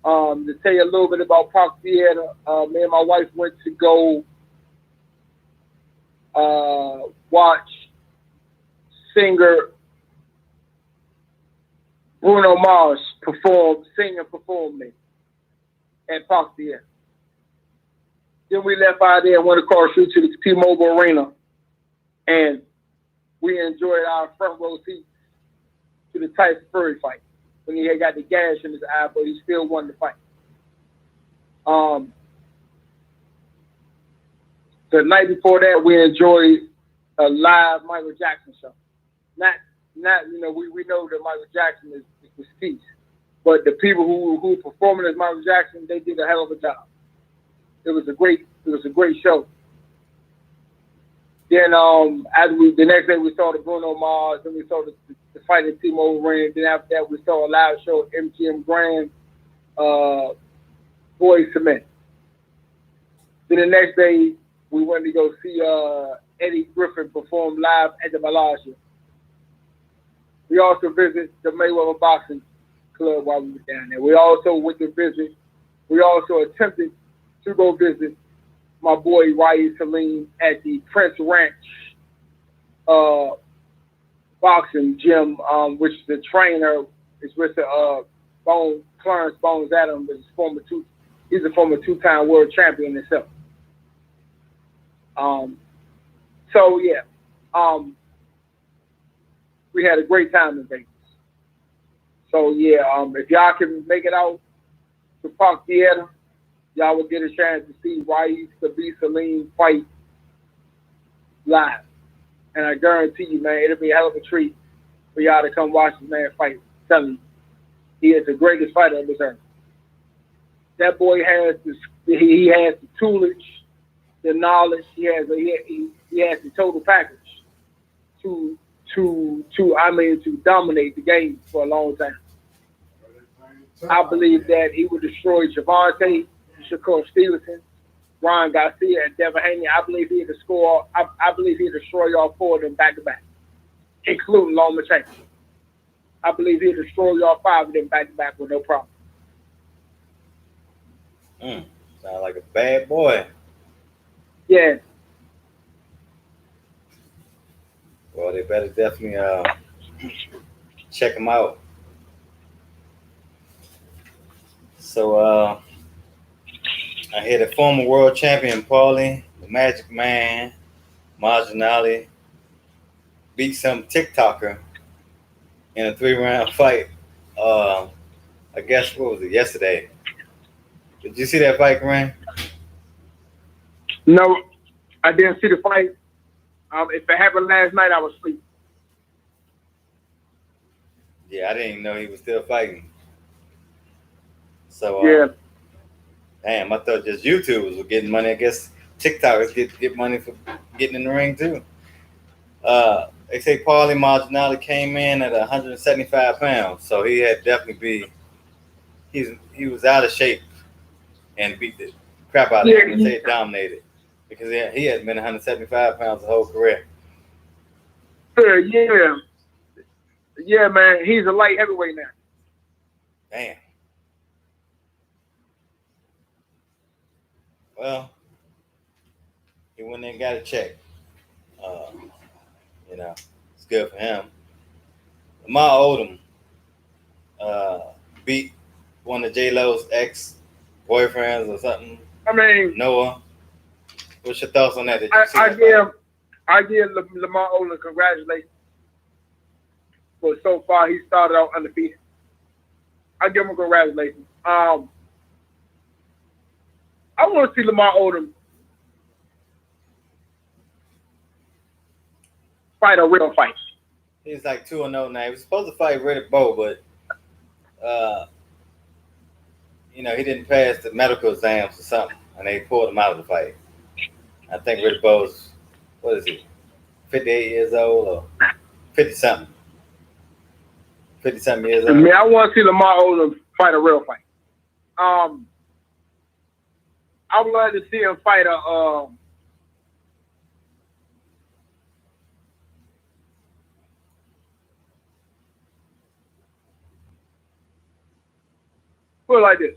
to tell you a little bit about Park Theater, me and my wife went to go watch singer Bruno Mars sing and perform there at Park Theater. Then we left out there and went across the street to the T-Mobile Arena, and we enjoyed our front row seats to the Tyson Fury fight when he had got the gash in his eye, but he still won the fight. The night before that, we enjoyed a live Michael Jackson show. Not we know that Michael Jackson is deceased, but the people who performing as Michael Jackson, they did a hell of a job. It was a great show. Then the next day we saw the Bruno Mars, then we saw the fight at T-Mobile Arena. Then after that we saw a live show at MGM Grand, Boys Cement. Then the next day we went to go see Eddie Griffin perform live at the Bellagio. We also visited the Mayweather Boxing Club while we were down there. We also attempted to go visit my boy Raees Salim at the Prince Ranch boxing gym, which the trainer is with Clarence Bones Adams, he's a former two-time world champion himself. We had a great time in Vegas. So if y'all can make it out to Park Theater, y'all will get a chance to see Raees Salim fight live. And I guarantee you, man, it'll be a hell of a treat for y'all to come watch this man fight. I'm telling you, he is the greatest fighter of this earth. That boy has he has the toolage, the knowledge, he has the total package to dominate the game for a long time. I believe that he would destroy Javante, Shakur Stevenson, Ron Garcia, and Devin Haney. I believe he'd destroy all four of them back to back, including Lomachenko. I believe he'd destroy all five of them back to back with no problem. Sound like a bad boy. Yeah. Well, they better definitely check him out. So I hear the former world champion Paulie, the Magic Man, Marginale, beat some TikToker in a 3-round fight. I guess, what was it, yesterday? Did you see that fight, Kareen? No, I didn't see the fight. If it happened last night, I was asleep. Yeah, I didn't even know he was still fighting. So, damn, I thought just YouTubers were getting money. I guess TikTokers get money for getting in the ring too. They say Paulie Maldonado came in at 175 pounds, so he had definitely he was out of shape and beat the crap out of him. They say dominated because he had been 175 pounds the whole career. Yeah, man. He's a light heavyweight now. Damn. Well, he went in and got a check. You know, it's good for him. Lamar Odom beat one of J-Lo's ex-boyfriends or something. I mean, Noah. What's your thoughts on that? I give Lamar Odom congratulations. But so far, he started out undefeated. I give him congratulations. I want to see Lamar Odom fight a real fight. He's like 2-0 now. He was supposed to fight Riddick Bowe, but he didn't pass the medical exams or something, and they pulled him out of the fight. I think Riddick Bowe's, 58 years old or 50-something. 50-something years old. I mean, I want to see Lamar Odom fight a real fight. I would like to see him fight a put it like this.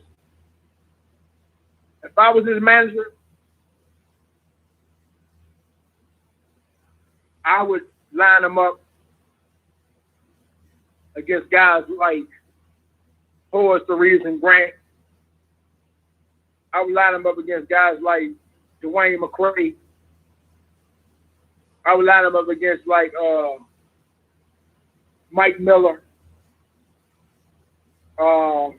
If I was his manager, I would line him up against guys like Horace Cerise and Grant. I would line him up against guys like Dwayne McCray. I would line him up against like Mike Miller. I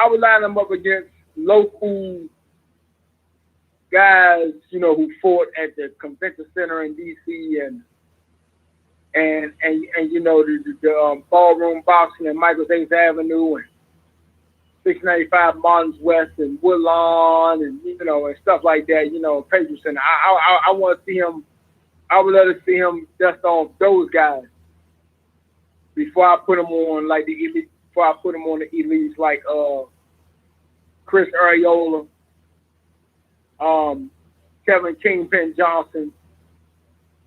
would line him up against local guys, who fought at the convention center in DC and the ballroom boxing in Michael's 8th Avenue and 695 Martin's West and Woodlawn and and stuff like that, Patriot Center. I want to see him. I would love to see him dust off those guys before I put him on like the elite. Before I put him on the elites like Chris Arreola, Kevin Kingpin Johnson,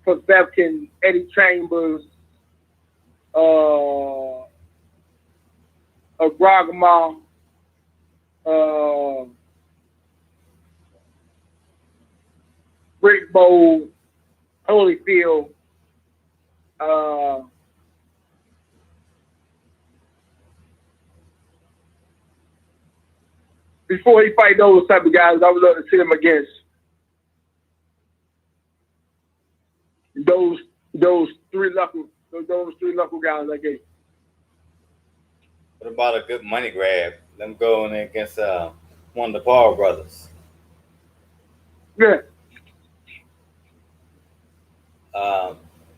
Povetkin, Eddie Chambers, Grogma, Rick Bowl, Holyfield, before he fight those type of guys, I would love to see him against those three local guys I gave. What about a good money grab? Them going against one of the Paul brothers. Yeah.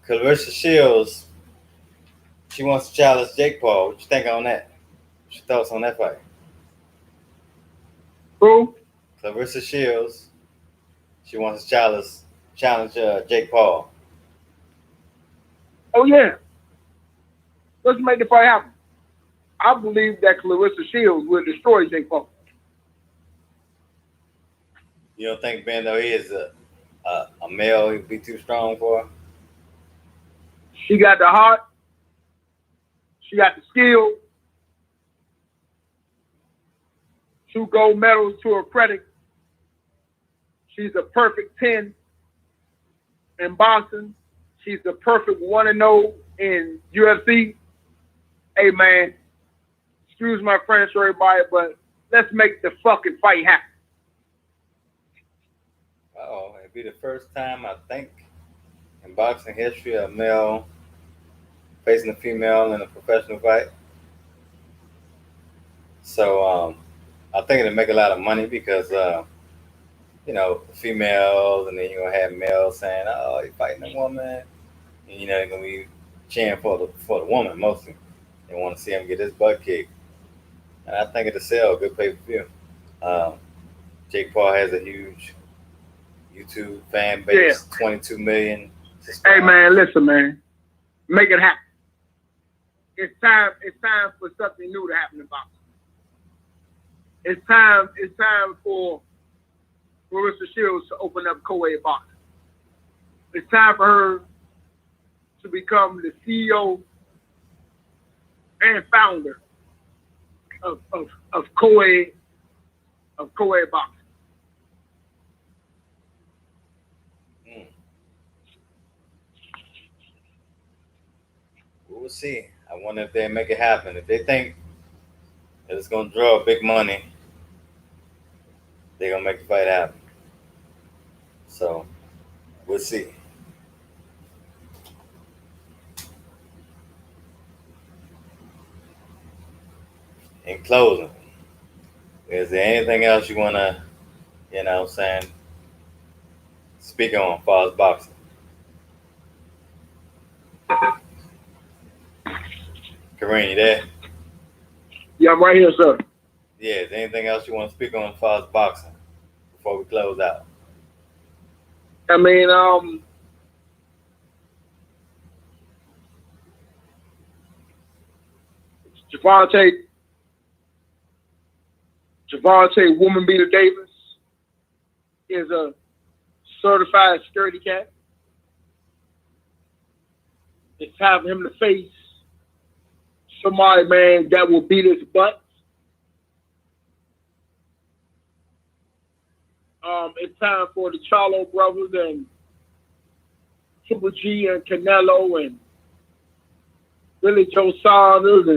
Clarissa Shields, she wants to challenge Jake Paul. What you think on that? What's your thoughts on that fight? Who? Clarissa Shields. She wants to challenge Jake Paul. Oh yeah. Let's make the fight happen. I believe that Clarissa Shields will destroy Jake Paul. You don't think, Ben, though he is a male, he'd be too strong for her? She got the heart. She got the skill. 2 gold medals to her credit. She's a perfect 10 in boxing. She's the perfect 1-0 in UFC. Hey, man, excuse my French for everybody, but let's make the fucking fight happen. Oh, it'd be the first time, I think, in boxing history, a male facing a female in a professional fight. So, I think it'll make a lot of money because, females, and then you're going to have males saying, oh, you're fighting a woman. And, they're going to be cheering for the woman mostly. They want to see him get his butt kicked. And I think it'll sell a good pay-per-view. Jake Paul has a huge YouTube fan base, 22 million Hey man, listen, man. Make it happen. It's time for something new to happen in boxing. It's time for Marissa Shields to open up co-ed boxing. It's time for her to become the CEO and founder of co-ed boxing. We'll see. I wonder if they make it happen. If they think that it's gonna draw big money, they're gonna make the fight happen. So we'll see. In closing, is there anything else you wanna, speak on as far as boxing? Kareen, you there? Yeah, I'm right here, sir. Yeah, is there anything else you want to speak on as far as boxing before we close out? I mean, Javante Woman Beater Davis is a certified sturdy cat. It's time for him to face somebody, man, that will beat his butt. It's time for the Charlo brothers and Triple G and Canelo and Billy Joe Saunders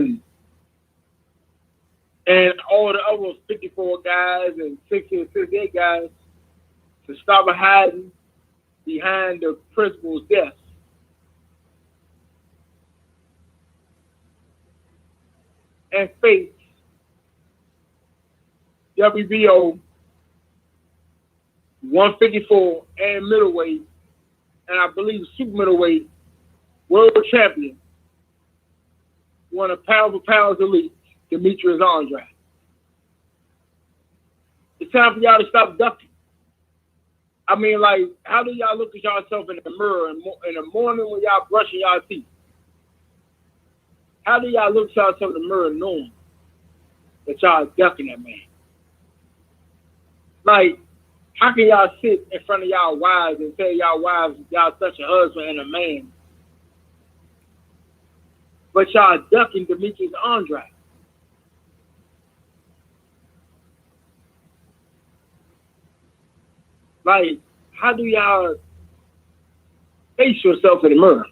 and all the other 54 guys and 60 and 58 guys to stop hiding behind the principal's desk. And face WBO 154 and middleweight, and I believe super middleweight world champion, one of pound for pounds elite, Demetrius Andrade. It's time for y'all to stop ducking. I mean, like, how do y'all look at yourself in the mirror in the morning when y'all brushing y'all teeth? How do y'all look at yourself in the mirror knowing that y'all ducking that man? Like, how can y'all sit in front of y'all wives and tell y'all wives y'all such a husband and a man, but y'all ducking Demetrius Andrade? Like, how do y'all face yourself in the mirror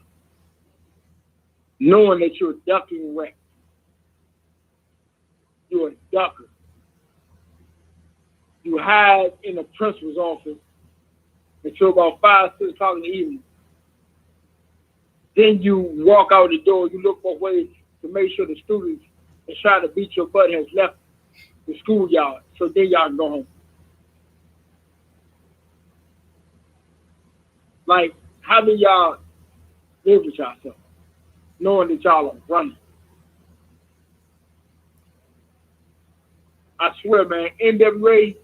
knowing that you're ducking wreck? You're a ducker. You hide in the principal's office until about 5, 6 o'clock in the evening. Then you walk out the door, you look for ways to make sure the students that try to beat your butt has left the schoolyard, so then y'all can go home. Like, how do y'all live with yourself, knowing that y'all are running? I swear, man, NWA,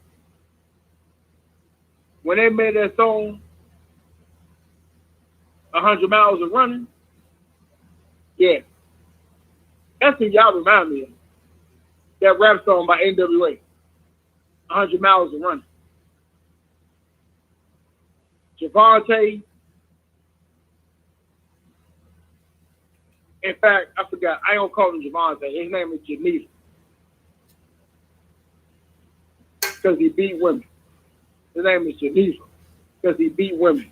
when they made that song, 100 Miles of Running, yeah, that's what y'all remind me of. That rap song by NWA, 100 Miles of Running. Javante, in fact, I forgot, I don't call him Javante, his name is Geneva, because he beat women. His name is Geneva, because he beat women.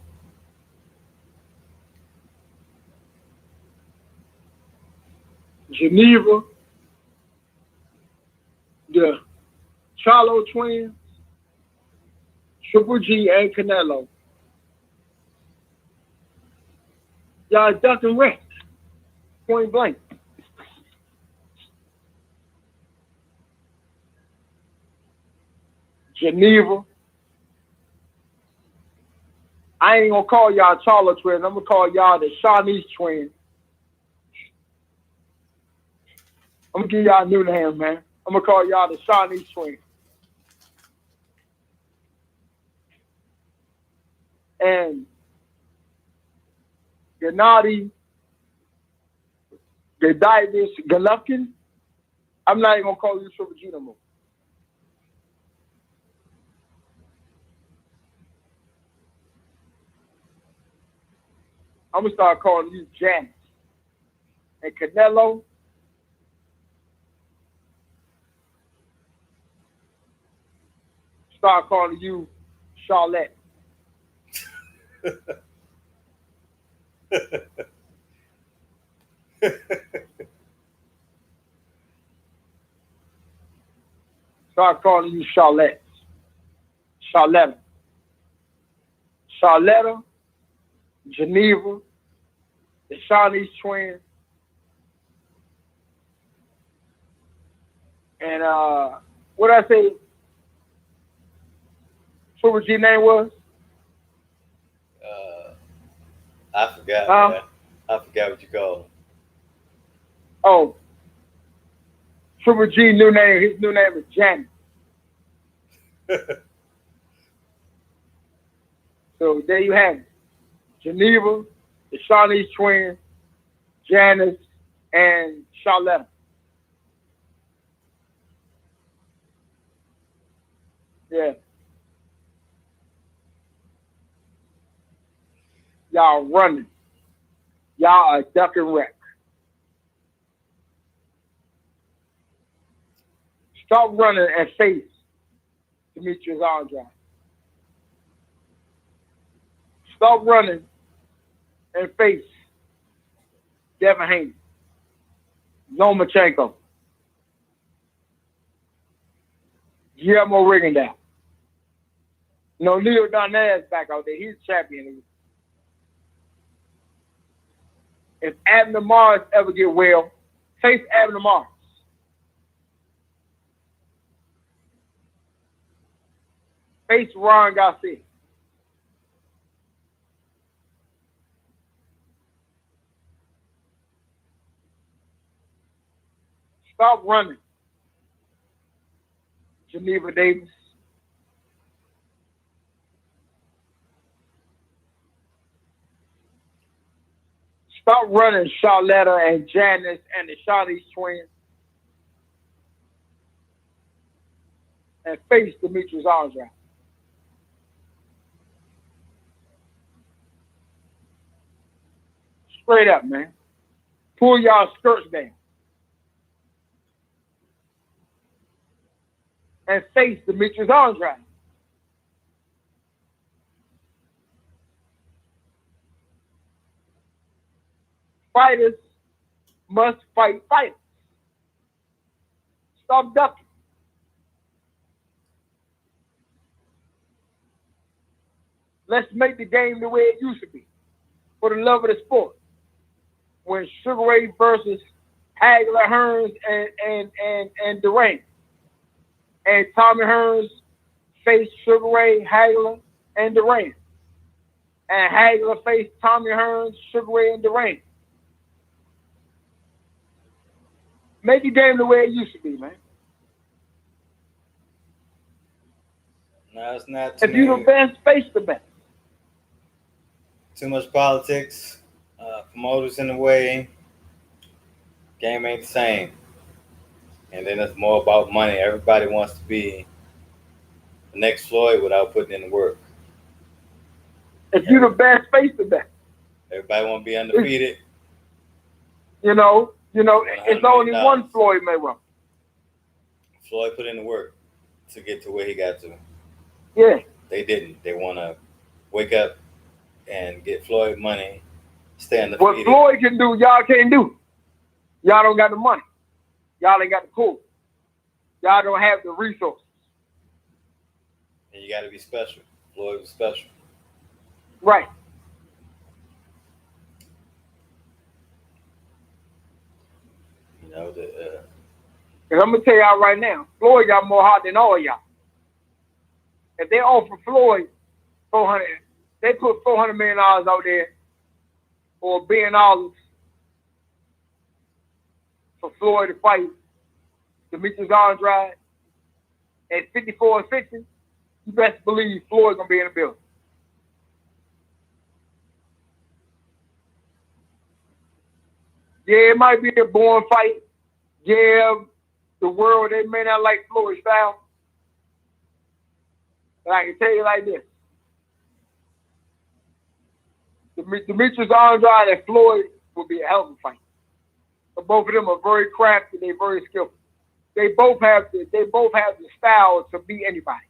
Geneva, the Charlo twins, Triple G and Canelo. Y'all ducking wreck, point blank. Geneva. I ain't gonna call y'all Charlo twins. I'm gonna call y'all the Shawnee's twins. I'm gonna give y'all a new name, man. I'm gonna call y'all the Shawnee's twins. And Gennady Golovkin. I'm not even gonna call you Triple G no more. I'm gonna start calling you Janet. And Canelo, start calling you Charlotte. Start calling you Charlotte. Charlotte. Charlotte, Geneva, the Chinese twins, and what did I say Triple G name was? I forgot. Man. I forgot what you called him. Oh, Triple G new name. His new name is Janet. So there you have it. Geneva, the Chinese twins, Janice, and Charlotte. Yeah. Y'all running. Y'all are duck and wreck. Stop running and face Demetrius Andrade. Stop running and face Devin Haney, Lomachenko, Guillermo Rigondeaux. No, Leo Donald's back out there. He's champion. If Abner Mars ever get well, face Abner Mars. Face Ron Garcia. Stop running. Geneva Davis. Stop running Charlotta and Janice and the Chinese twins. And face Demetrius Andrade. Straight up, man. Pull y'all skirts down. And face Demetrius Andrade. Fighters must fight fighters. Stop ducking. Let's make the game the way it used to be. For the love of the sport. When Sugar Ray versus Hagler, Hearns, and Durant. And Tommy Hearns faced Sugar Ray, Hagler, and Durant. And Hagler faced Tommy Hearns, Sugar Ray, and Durant. Make the game the way it used to be, man. No, it's not. If you're the best, face the best. Too much politics. Promoters in the way. Game ain't the same. And then it's more about money. Everybody wants to be the next Floyd without putting in the work. If you're the best, face the best. Everybody want to be undefeated. You know, it's only one Floyd Mayweather. Floyd put in the work to get to where he got to. Yeah. They didn't. They want to wake up and get Floyd money, stay undefeated. What Floyd can do, y'all can't do. Y'all don't got the money. Y'all ain't got the pull. Y'all don't have the resources. And you got to be special. Floyd was special. Right. You know, and I'm going to tell y'all right now, Floyd got more heart than all y'all. If they offer Floyd 400, they put $400 million out there or $1 billion for Floyd to fight Demetrius Andrade at 54 and 50, you best believe Floyd's going to be in the building. Yeah, it might be a boring fight. Yeah, the world, they may not like Floyd's style. But I can tell you like this. Demetrius Andrade and Floyd will be a hell of a fight. But both of them are very crafty, they're very skillful. They both have the style to beat anybody.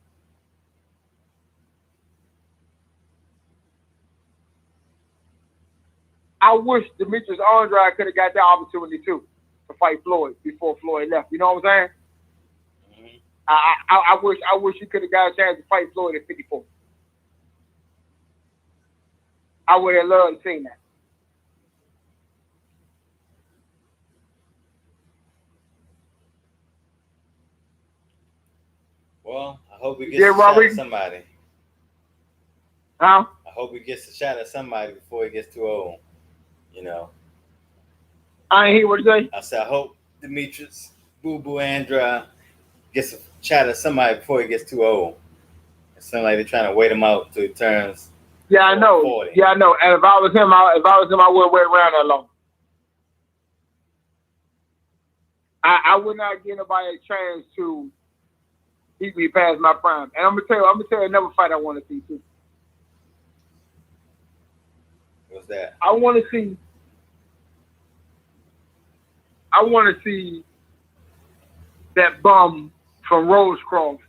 I wish Demetrius Andrade could have got that opportunity too to fight Floyd before Floyd left. You know what I'm saying? Mm-hmm. I wish he could have got a chance to fight Floyd at 54. I would have loved to see that. Well, I hope he gets a shot at somebody. Huh? I hope he gets a shot at somebody before he gets too old. You know. I ain't hear what you say. I said, I hope Demetrius Boo Boo Andrade gets a shot at somebody before he gets too old. It sounds like they're trying to wait him out till he turns. Yeah, I know. 40. Yeah, I know. And if I was him, I wouldn't wait around that long. I would not give nobody a chance to keep me past my prime. And I'm gonna tell you another fight I want to see too. What's that? I want to see that bum from Rosecroft.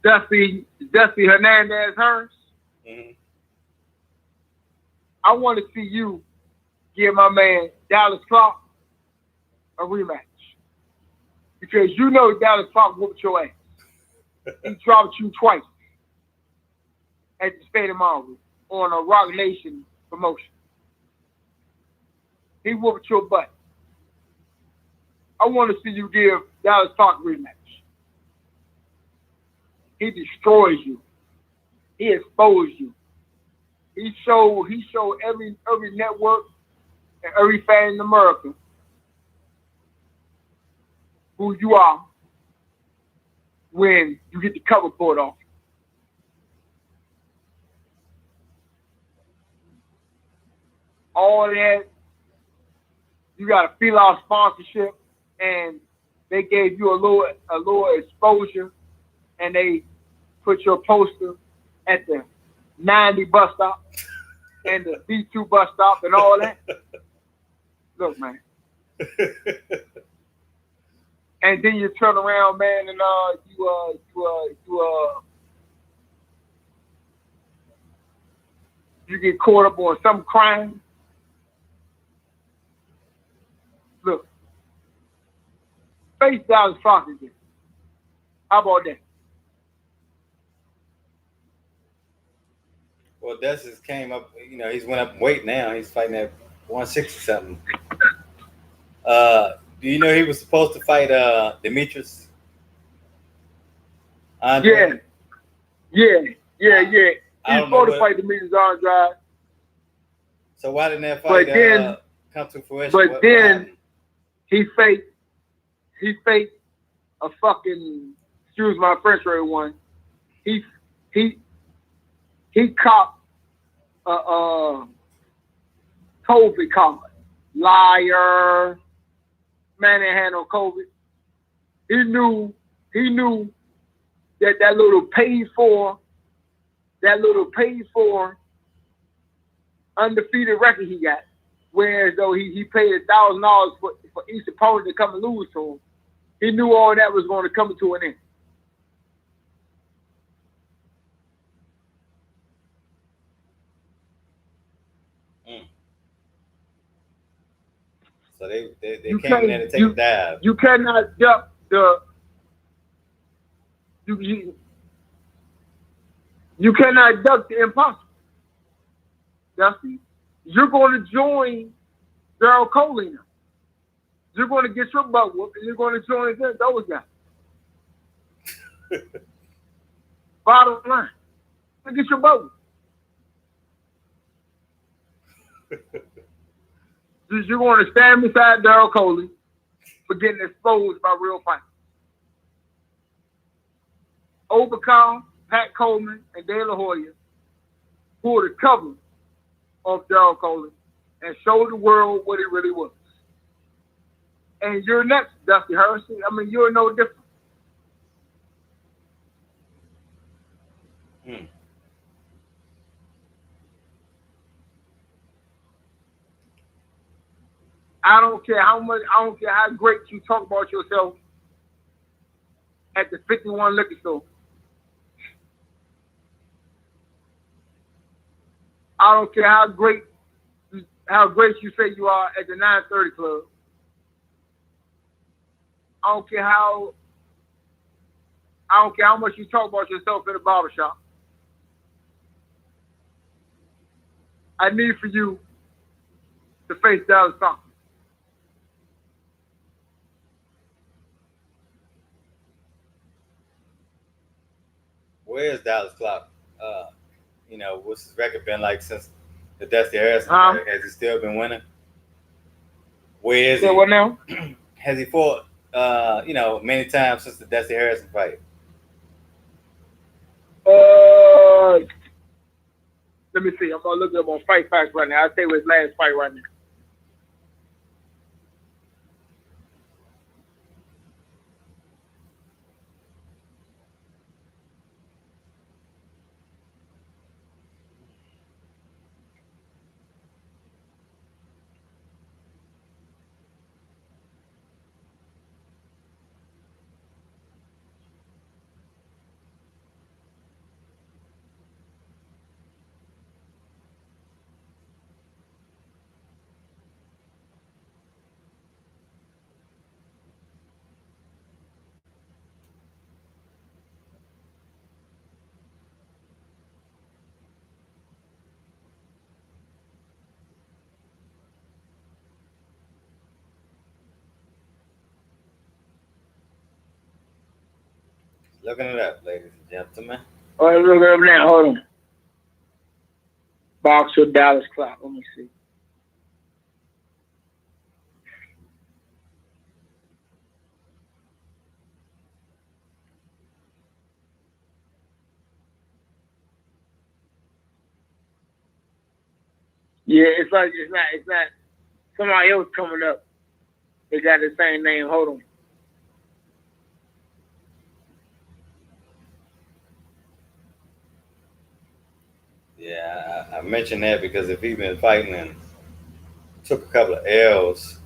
Dusty Hernandez Hearns. Mm-hmm. I want to see you give my man Dallas Clark a rematch. Because you know Dallas Clark whooped your ass. He dropped you twice at the Stadium Armory on a Rock Nation promotion. He whooped your butt. I want to see you give Dallas Clark a rematch. He destroys you. He exposed you. He showed every network and every fan in America who you are when you get the cover pulled off. All that, you got a feel out sponsorship, and they gave you a little exposure, and they put your poster at the 90 bus stop and the B2 bus stop and all that. Look, man. And then you turn around, man, and you get caught up on some crime. Look, face Dallas Clark again. How about that? Well, Dustin came up, he's went up in weight now. He's fighting at 160 something. Do you know he was supposed to fight Demetrius Andrade? Yeah. He's supposed to fight Demetrius Andrade. So why didn't that fight come to fruition? But then he faked a fucking, excuse my French for everyone. He copped COVID card. Liar. Man ain't had no COVID. He knew that little paid for undefeated record he got, whereas though he paid $1,000 for each opponent to come and lose to him. He knew all that was going to come to an end. So they came in there to take a dive. You cannot duck you cannot duck the impossible. Dusty, you're going to join Gerald Coley now. You're going to get your butt whooped, and you're going to join those guys. Bottom line, get your butt whooped. You're going to stand beside Gerald Coley for getting exposed by real fighters. Overcome Pat Coleman and De La Hoya pulled the cover of Gerald Coleman and showed the world what it really was. And you're next, Dusty Harrison. I mean, you're no different. I don't care how much, I don't care how great you talk about yourself at the 51 liquor store. I don't care how great you say you are at the 930 club. I don't care how much you talk about yourself in the barbershop. I need for you to face Dallas Thompson. Where is Dallas Clock? What's his record been like since the Dusty Harrison fight? Has he still been winning? Where is he? What now? Has he fought, many times since the Dusty Harrison fight? Let me see. I'm gonna look up on Fight Facts right now. I'll tell you his last fight right now. Looking it up, ladies and gentlemen. All right, look it up now. Hold on. Boxer Dallas Clock. Let me see. Yeah, it's not somebody else coming up. They got the same name. Hold on. Yeah, I mentioned that because if he's been fighting and took a couple of L's,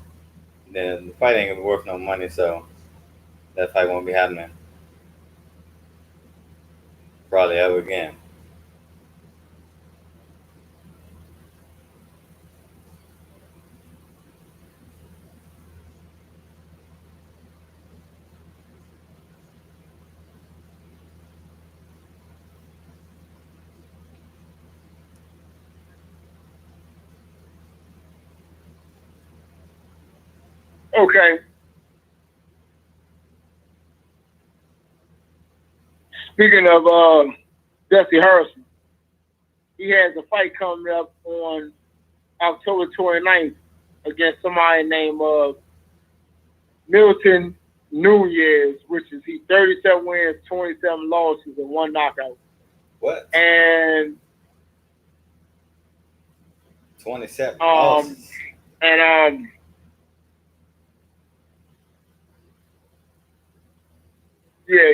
then the fight ain't gonna be worth no money, so that fight won't be happening probably ever again. Okay. Speaking of Dusty Harrison, he has a fight coming up on October 29th against somebody named Milton Nunez, which is he 37 wins, 27 losses, and 1 knockout. What? And 27 losses. And yeah.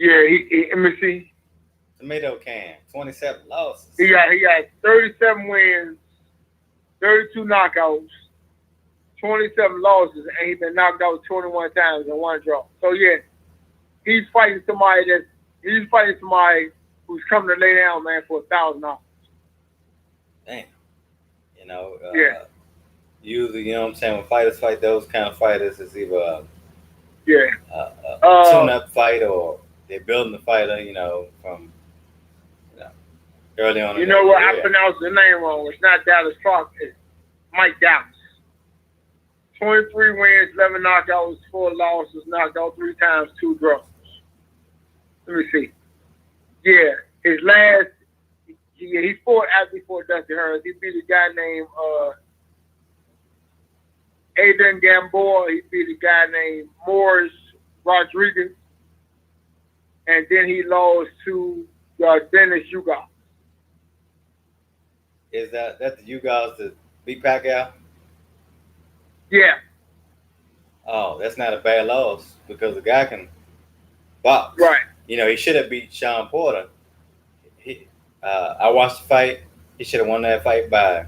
Let me see. Tomato can, 27 losses. He got 37 wins, 32 knockouts, 27 losses, and he's been knocked out 21 times and 1 draw. So yeah, he's fighting somebody who's coming to lay down, man, for $1,000. Damn. Yeah. Usually, you know what I'm saying, when fighters fight those kind of fighters, it's either a tune-up fight or they're building the fighter, from early on. You know what? I pronounced the name wrong. It's not Dallas Clark. It's Mike Dallas. 23 wins, 11 knockouts, 4 losses, knocked out 3 times, 2 draws. Let me see. Yeah, his last, he fought after he fought Dusty Harris. He beat a guy named Adrian Gamboa. He beat a guy named Morris Rodriguez. and then he lost to Dennis Ugas. Is that the Ugas that beat Pacquiao? Yeah. Oh, that's not a bad loss because the guy can box. Right. He should have beat Sean Porter. I watched the fight. He should have won that fight by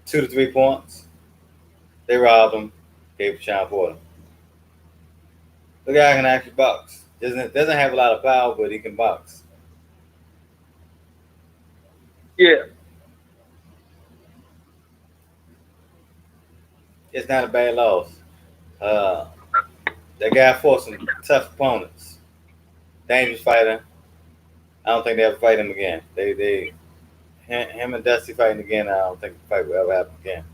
2 to 3 points. They robbed him. Gave it to Sean Porter. The guy can actually box. Doesn't have a lot of power, but he can box. Yeah. It's not a bad loss. That guy fought some tough opponents. Dangerous fighter. I don't think they ever fight him again. Him and Dusty fighting again. I don't think the fight will ever happen again.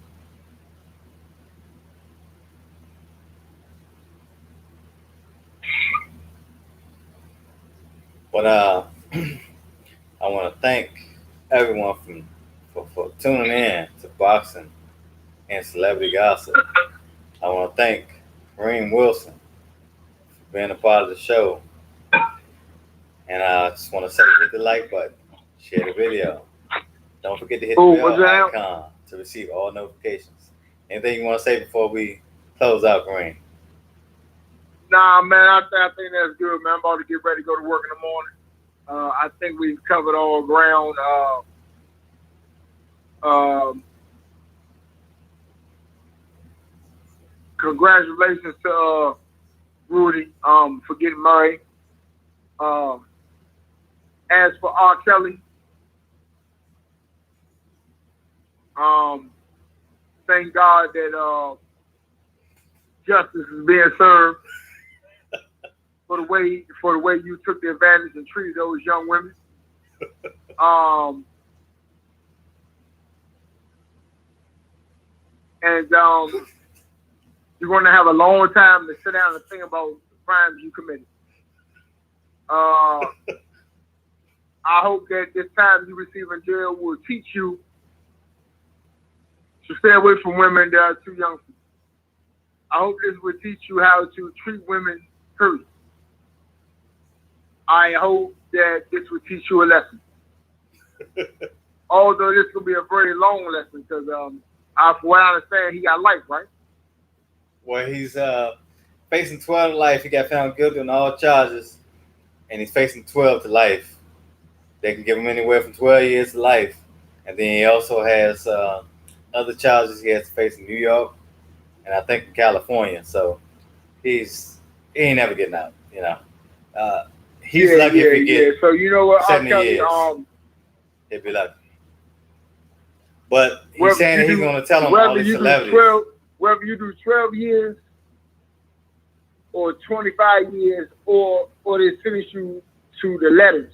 But I want to thank everyone for tuning in to boxing and celebrity gossip. I want to thank Kareen Wilson for being a part of the show. And I just want to say, hit the like button, share the video. Don't forget to hit the bell icon to receive all notifications. Anything you want to say before we close out, Kareen? Nah, man, I think that's good, man. I'm about to get ready to go to work in the morning. I think we've covered all ground. Congratulations to Rudy for getting married. As for R. Kelly, thank God that justice is being served for the way you took the advantage and treated those young women. And you're going to have a long time to sit down and think about the crimes you committed. I hope that this time you receive in jail will teach you to stay away from women that are too young for you. I hope this will teach you how to treat women, period. I hope that this will teach you a lesson. Although this will be a very long lesson because, from what I understand, he got life, right? Well, he's facing 12 to life. He got found guilty on all charges, and he's facing 12 to life. They can give him anywhere from 12 years to life. And then he also has other charges he has to face in New York and I think in California. So he ain't never getting out, He's lucky if he gets So you know what? 70 I'll tell years. you, He'd be lucky. But he's saying that he's going to tell him all these celebrities. Whether you do 12 years or 25 years or they finish you to the letters,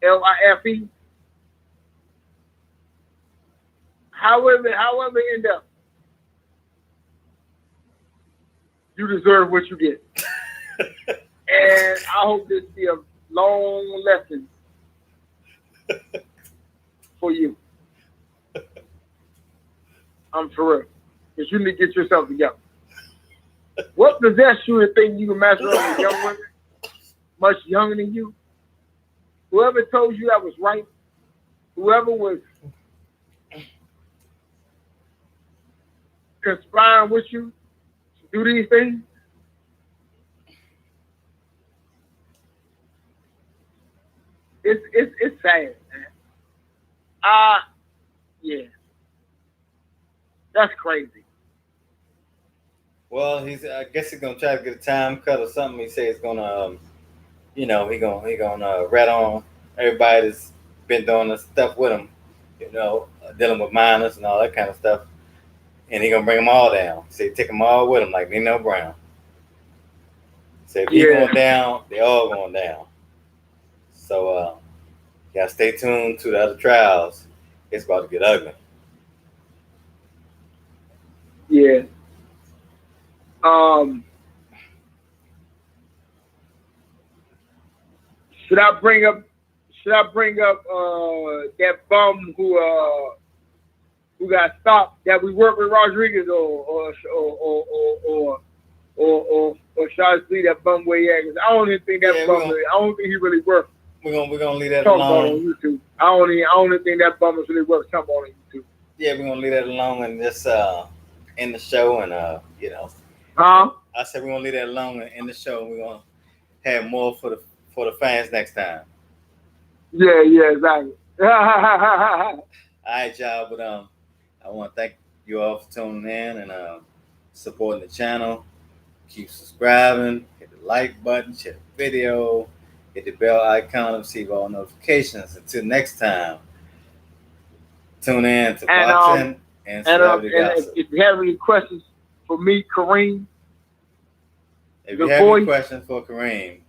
LIFE, however end up, you deserve what you get. And I hope this be a long lesson for you. I'm for real. Because you need to get yourself together. What possessed you to think you can mess around with young women much younger than you? Whoever told you that was right, whoever was conspiring with you to do these things, it's sad, man. Yeah. That's crazy. Well, I guess he's gonna try to get a time cut or something. He says he's gonna, he gonna rat on everybody that's been doing this stuff with him, dealing with minors and all that kind of stuff, and he gonna bring them all down. Say take them all with him like Nino Brown. Say if he's going down, they all going down. So you gotta stay tuned to the other trials. It's about to get ugly. Yeah. Should I bring up that bum who got stopped that we worked with Rodriguez or or try to see that bum where he at. 'Cause I don't even think that bum. I don't think he really worth. We're gonna leave that talking alone about on YouTube. I don't even think that bum is really worth talking about on YouTube. Yeah, we're gonna leave that alone and just end the show and you know. Huh? I said we're gonna leave that alone and end the show. We're gonna have more for the fans next time. Yeah, exactly. All right, y'all. But I want to thank you all for tuning in and supporting the channel. Keep subscribing. Hit the like button. Share the video. Hit the bell icon to receive all notifications. Until next time, tune in to Boxing and Celebrity Gossip. If you have any questions for me, Kareen, if you have any questions for Kareen,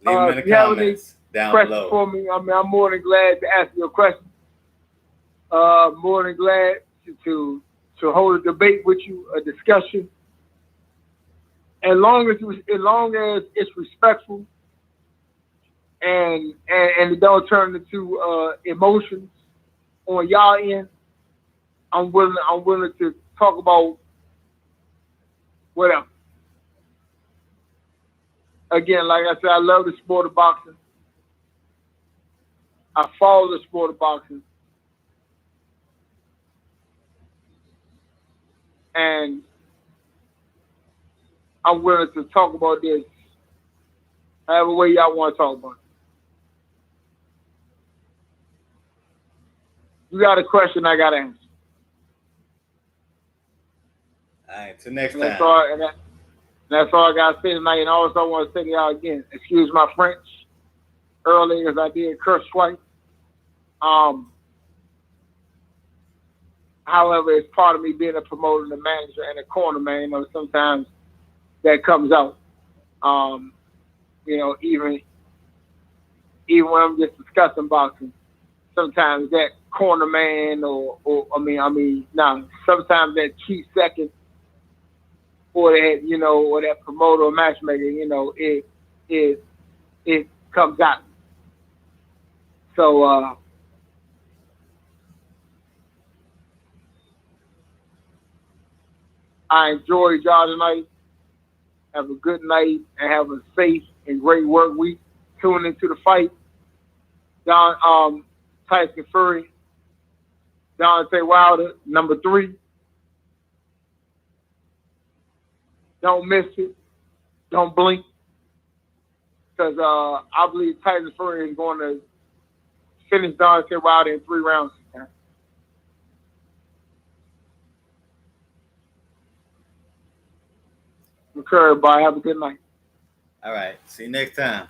leave them in the comments down below. For me, I mean, I'm more than glad to answer your question. More than glad to hold a debate with you, a discussion. As long as it's respectful and it don't turn into emotions on y'all end, I'm willing to talk about whatever. Again, like I said, I love the sport of boxing. I follow the sport of boxing. And I'm willing to talk about this however way y'all want to talk about it. You got a question, I got to answer. All right, till next time. That's all I got to say tonight. And also I want to say to y'all again, excuse my French earlier as I did curse twice. However, it's part of me being a promoter and a manager and a corner man. You know, sometimes that comes out. You know, even when I'm just discussing boxing, sometimes that corner man sometimes that key second or that, you know, or that promoter or matchmaker, you know, it comes out. So I enjoyed y'all tonight. Have a good night and have a safe and great work week. Tune into the fight. Tyson Fury, Deontay Wilder, number 3. Don't miss it. Don't blink. Because I believe Tyson Fury is going to finish Deontay Wilder in 3 rounds. Okay, everybody. Have a good night. All right. See you next time.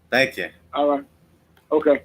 Thank you. All right. Okay.